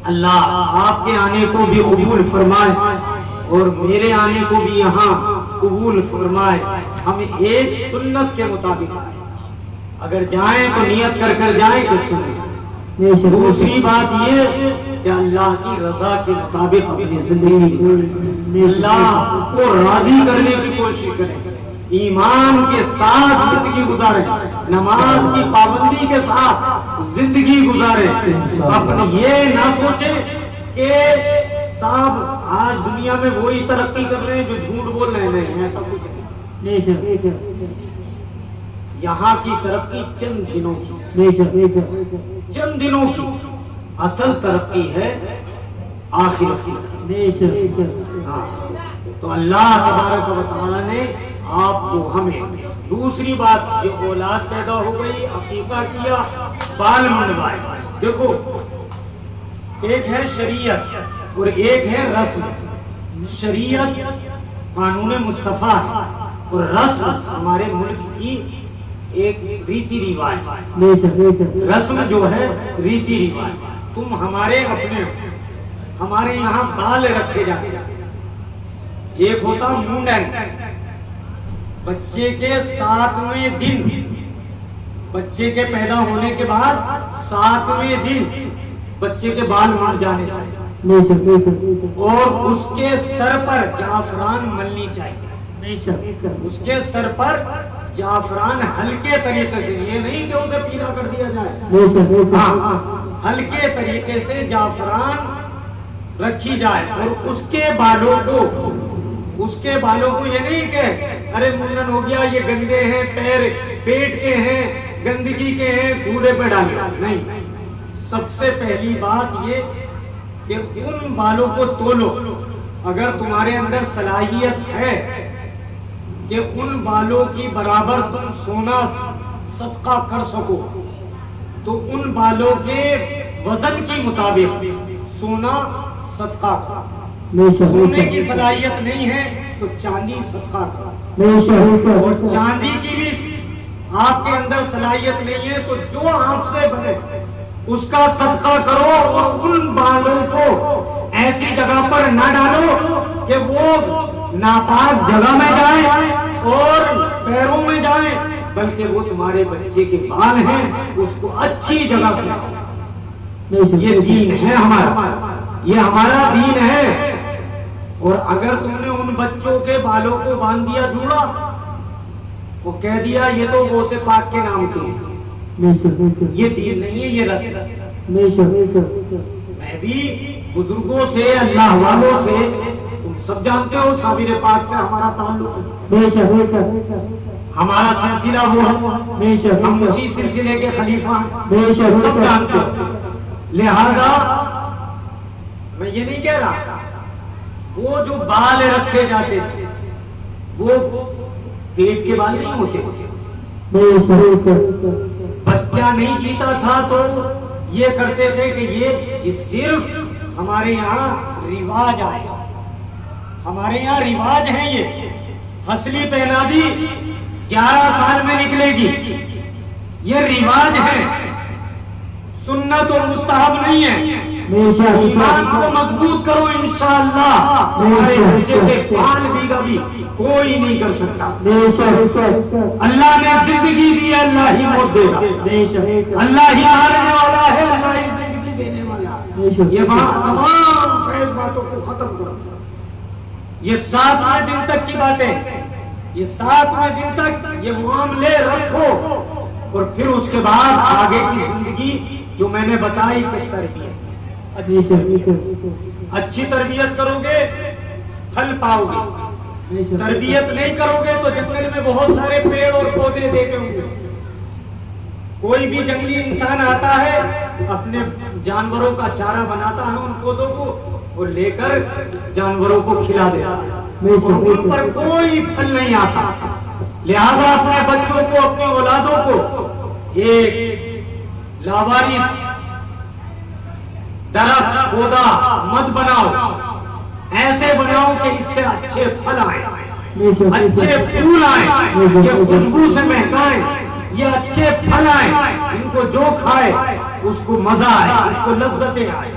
اللہ آپ کے آنے کو بھی قبول فرمائے اور میرے آنے کو بھی یہاں قبول فرمائے. ہم ایک سنت کے مطابق آئے، اگر جائیں تو نیت کر کر جائیں کہ سنیں. دوسری بات یہ کہ اللہ کی رضا کے مطابق اپنی زندگی اللہ کو راضی کرنے کی کوشش کریں، ایمان کے ساتھ زندگی گزاریں، نماز کی پابندی کے ساتھ زندگی گزاریں. اپنی یہ نہ سوچیں کہ صاحب آج دنیا میں وہی ترقی کر رہے ہیں جو جھوٹ بول رہے ہیں، نہیں ایسا کچھ نہیں، یہاں کی ترقی چند دنوں کی، چند دنوں کی، اصل ترقی ہے آخرت کی ترقی۔ ہاں تو اللہ تبارک و تعالیٰ نے آپ کو ہمیں، دوسری بات یہ اولاد پیدا ہو گئی، عقیقہ کیا، بال منڈوائے۔ دیکھو ایک ہے شریعت اور ایک ہے رسم۔ شریعت قانون مصطفیٰ ہے اور رسم ہمارے ملک کی ایک ریتی رواج، رسم جو ہے ریتی رواج۔ تم ہمارے اپنے، ہمارے یہاں بال رکھے جاتے ہیں، ایک ہوتا منڈن، بچے کے 7ویں دن، بچے کے پیدا ہونے کے بعد 7ویں دن بچے کے بال مر جانے چاہیے اور اس کے سر پر جعفران ملنی چاہیے، اس کے سر پر جعفران ہلکے طریقے سے، یہ نہیں کہ اسے پیلا کر دیا جائے، ہلکے طریقے سے جعفران رکھی جائے، اور اس کے بالوں کو یہ نہیں کہ ارے منڈن ہو گیا، یہ گندے ہیں، پیر پیٹ کے ہیں، گندگی کے ہیں، کوڑے پہ ڈالے، نہیں۔ سب سے پہلی بات یہ کہ ان بالوں کو تولو، اگر تمہارے اندر صلاحیت ہے کہ ان بالوں کی برابر تم سونا صدقہ کر سکو تو ان بالوں کے وزن کی مطابق سونا صدقہ کرو۔ سونے کی صلاحیت نہیں ہے تو چاندی صدقہ کرو، اور چاندی کی بھی آپ کے اندر صلاحیت نہیں ہے تو جو آپ سے بنے اس کا صدقہ کرو، اور ان بالوں کو ایسی جگہ پر نہ ڈالو کہ وہ ناپاک جگہ میں جائیں اور پیروں میں جائیں، بلکہ وہ تمہارے بچے کے بال ہیں، اس کو اچھی جگہ سے۔ یہ دین ہے ہمارا، یہ ہمارا دین ہے۔ اور اگر تم نے ان بچوں کے بالوں کو باندھ دیا جوڑا، وہ کہہ دیا یہ تو غوث پاک کے نام کے ہیں، یہ دین نہیں ہے، یہ رسم ہے۔ میں بھی بزرگوں سے، اللہ والوں سے، تم سب جانتے ہو صابر پاک سے ہمارا تعلق ہے، ہمارا سلسلہ وہ ہے، ہم اسی سلسلے کے خلیفہ ہیں، سب جانتے ہو۔ لہذا میں یہ نہیں کہہ رہا وہ جو بال رکھے جاتے تھے وہ پیٹ کے بال نہیں ہوتے تھے، بچہ نہیں جیتا تھا تو یہ کرتے تھے کہ یہ صرف ہمارے یہاں رواج آئے، ہمارے یہاں رواج ہیں، یہ ہسلی پہنا دی 11 سال میں نکلے گی، یہ رواج ہے، سنت اور مستحب نہیں ہے۔ ایمان کو مضبوط کرو، انشاءاللہ تمہارے بچے کے بال بھی کوئی نہیں کر سکتا۔ اللہ نے زندگی دی ہے، اللہ ہی موت دے گا، اللہ ہی مارنے والا ہے، اللہ ہی زندگی دینے والا ہے۔ یہ تمام فیض باتوں کو ختم کرو، یہ 7ویں دن تک کی باتیں، یہ 7ویں دن تک یہ معاملے رکھو، اور پھر اس کے بعد آگے کی زندگی جو میں نے بتائی کہ تربیت، اچھی تربیت کرو گے پھل پاؤ گے، تربیت نہیں کرو گے تو جنگل میں بہت سارے پیڑ اور پودے دیکھے ہوں گے، کوئی بھی جنگلی انسان آتا ہے اپنے جانوروں کا چارہ بناتا ہے ان پودوں کو اور لے کر جانوروں کو کھلا دیتا ہے، اور ان پر کوئی پھل نہیں آتا۔ لہذا اپنے بچوں کو، اپنی اولادوں کو ایک لاوارث درخت پودا مت بناؤ، ایسے بناؤ کہ اس سے اچھے پھل آئیں، اچھے پھول آئیں، یہ خوشبو سے مہکائیں، یہ اچھے پھل آئیں، ان کو جو کھائے اس کو مزہ آئے، اس کو لذتیں آئیں۔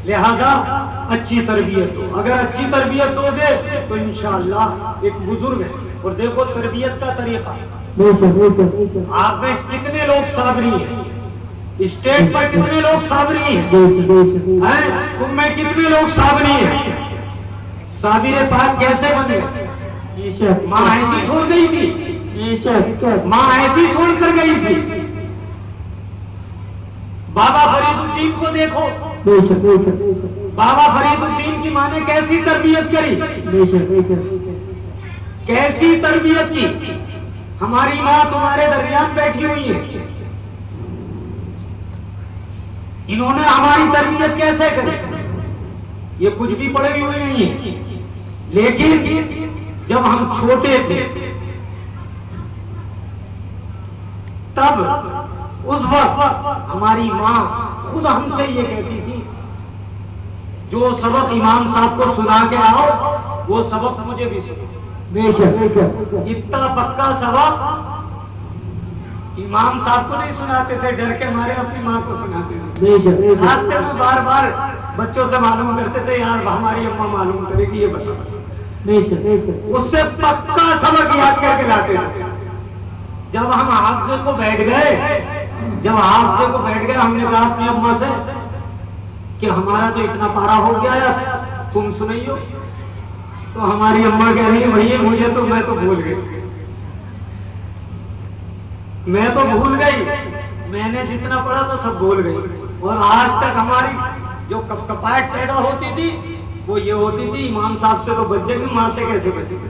لہذا اچھی تربیت دو، اگر اچھی تربیت دو گے تو انشاءاللہ ایک بزرگ ہے۔ اور دیکھو تربیت کا طریقہ، آپ میں کتنے لوگ صابری ہیں، اسٹیٹ پر کتنے لوگ صابری ہیں، تم میں کتنے لوگ صابری ہیں؟ صابر پاک کیسے بنے؟ ماں ایسی چھوڑ گئی تھی، ماں ایسی چھوڑ کر گئی تھی۔ بابا فرید الدین کو دیکھو، بابا فرید الدین کی ماں نے کیسی تربیت کری، کیسی تربیت کی. ہماری ماں تمہارے درمیان بیٹھی ہوئی ہے، انہوں نے ہماری تربیت کیسے کری؟ یہ کچھ بھی پڑھی ہوئی نہیں ہے. لیکن جب ہم چھوٹے تھے تب اس وقت ہماری ماں خود ہم سے یہ کہتی تھی جو سبق امام صاحب کو سنا کے آؤ وہ سبق مجھے بھی سنو. اتنا پکا سبق امام صاحب کو نہیں سناتے تھے، ڈر کے مارے اپنی ماں کو سناتے تھے. راستے میں بار بار بچوں سے معلوم کرتے تھے یار ہماری اماں معلوم کرے گی، یہ بتا. اس سے پکا سبق یاد کر کے لاتے تھے. جب ہم حافظے کو بیٹھ گئے ہم نے کہا اپنی اماں سے کہ ہمارا تو اتنا پارا ہو گیا ہے تم سنائیو. تو ہماری اماں کہہ رہی ہے بھائی مجھے تو میں تو بھول گئی، میں نے جتنا پڑھا تھا سب بھول گئی. اور آج تک ہماری جو کپکپاہٹ پیدا ہوتی تھی وہ یہ ہوتی تھی امام صاحب سے تو بچ جائیں گے، ماں سے کیسے بچیں گے؟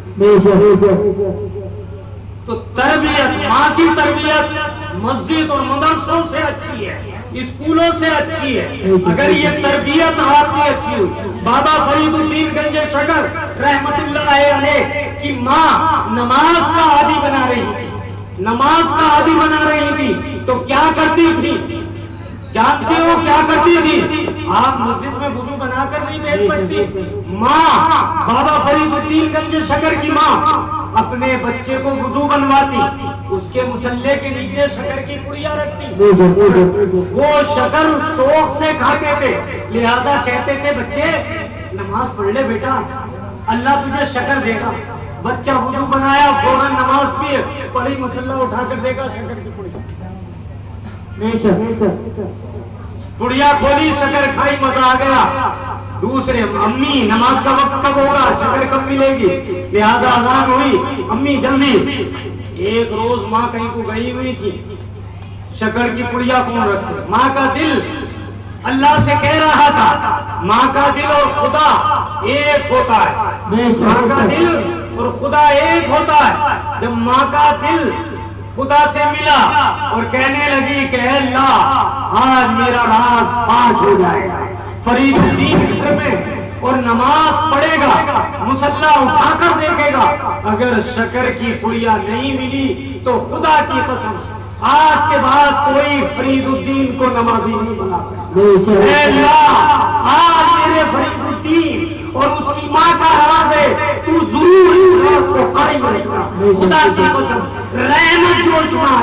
تو تربیت، ماں کی تربیت مسجد اور مدرسوں سے اچھی ہے، اسکولوں سے اچھی ہے. اگر یہ تربیت آپ کی اچھی ہوئی. بابا فرید الدین گنج شکر رحمت اللہ علیہ کی ماں نماز کا عادی بنا رہی تھی تو کیا کرتی تھی جانتے ہو کیا کرتی تھی؟ آپ مسجد میں وضو بنا کر نہیں بیٹھ سکتی. ماں بابا فرید الدین گنج شکر کی ماں اپنے بچے کو وضو بنواتی، اس کے مسلح کے نیچے شکر کی پڑیا رکھتی. وہ شکر شوق سے کھاتے تھے، لہذا کہتے تھے بچے نماز پڑھ لے بیٹا اللہ تجھے شکر دے گا. بچہ وضو بنایا فوراً نماز پڑھی، مسلح اٹھا کر دے گا شکر کی پڑیا کھولی، شکر کھائی، مزہ آ گیا. دوسرے امی نماز کا وقت کب ہوگا، شکر کب ملے گی، لہذا اذان ہوئی امی جلدی. ایک روز ماں کہیں کو گئی ہوئی تھی، شکر کی پڑیا کون رکھے؟ ماں کا دل اللہ سے کہہ رہا تھا، ماں کا دل اور خدا ایک ہوتا ہے، ماں کا دل اور خدا ایک ہوتا ہے. جب ماں کا دل خدا سے ملا اور کہنے لگی کہ اے اللہ آج میرا راز فاش ہو جائے گا، فرید الدین گھر میں اور نماز پڑھے گا، مسلح اٹھا کر دیکھے گا، اگر شکر کی پڑیا نہیں ملی تو خدا کی قسم آج کے بعد کوئی فرید الدین کو نمازی نہیں بنا سکتا. اے اللہ آج میرے فرید الدین اور اس کی ماں کا راز ہے، تو ضرور اس راز کو قائم رکھنا. خدا کی قسم رحمت جوش میں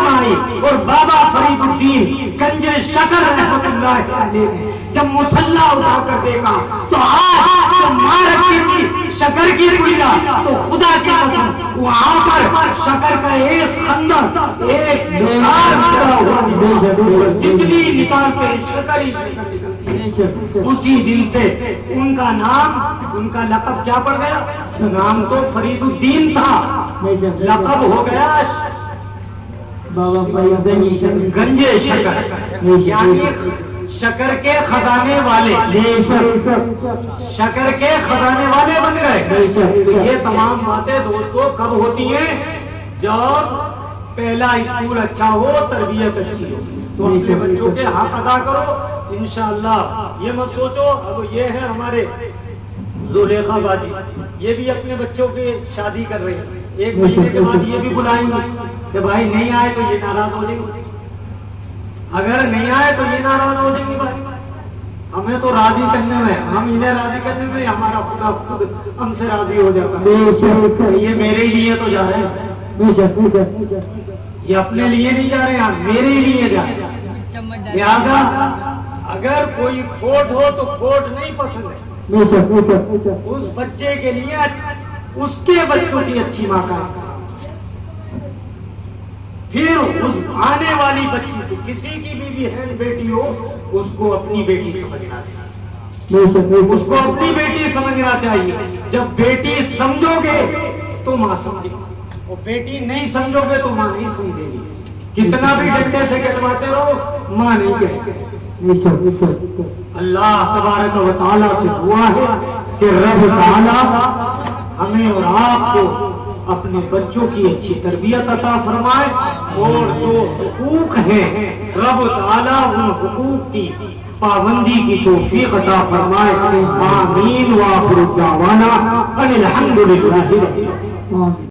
آئی اور بابا فرید الدین گنج شکر رحمت اللہ علیہ جب مسلح اٹھا کر دیکھا تو آج جو ماں رکھتی تھی شکر کی پڑیا تو خدا کی قسم وہاں پر شکر کا ایک خندق ایک نکال پڑا ہوا جتنی نکالتے شکر ہی شکر نکلتی ہے. اسی دن سے ان کا نام، ان کا لقب کیا پڑ گیا؟ نام تو فرید الدین تھا، لقب ہو گیا بابا فرید گنج شکر، یعنی شکر کے خزانے والے، شکر کے خزانے والے بن گئے. تو یہ تمام باتیں دوستو کب ہوتی ہیں؟ جب پہلا اسکول اچھا ہو، تربیت اچھی ہو. تو اپنے بچوں کے حق ادا کرو انشاءاللہ. یہ مت سوچو اب یہ ہے ہمارے زلیخا باجی، یہ بھی اپنے بچوں کی شادی کر رہی ہیں، ایک مہینے کے بعد یہ بھی بلائیں گے کہ بھائی نہیں آئے تو یہ ناراض ہو جائیں گے، اگر نہیں آئے تو یہ ناراض ہو جائیں گے. بھائی ہمیں تو راضی کرنے میں، ہم انہیں راضی کرنے میں ہمارا خدا خود ہم سے راضی ہو جاتا ہے. یہ میرے لیے تو جا رہے ہیں، یہ اپنے لیے نہیں جا رہے ہیں، میرے لیے جا رہے ہیں. لہذا اگر کوئی کھوٹ ہو تو کھوٹ نہیں پسند ہے. اس بچے کے لیے اس کے بچوں کی اچھی ماں کا، پھر اس آنے والی بچی کو کسی کی بھی بہن بیٹی ہو اس کو اپنی بیٹی سمجھنا چاہیے، اس کو اپنی بیٹی سمجھنا چاہیے. جب بیٹی سمجھو گے تو ماں سمجھے گی، اور بیٹی نہیں سمجھو گے تو ماں نہیں سمجھے گی. کتنا بھی ڈنڈے سے کہلواتے رہو ماں نہیں کہے گی. اللہ تبارک و تعالیٰ سے دعا ہے کہ رب تعالیٰ ہمیں اور آپ کو اپنے بچوں کی اچھی تربیت عطا فرمائے، اور جو حقوق ہیں رب تعالیٰ ان حقوق کی پابندی کی توفیق عطا فرمائے۔ آمین وآخر دعوانا ان الحمدللہ رب العالمین۔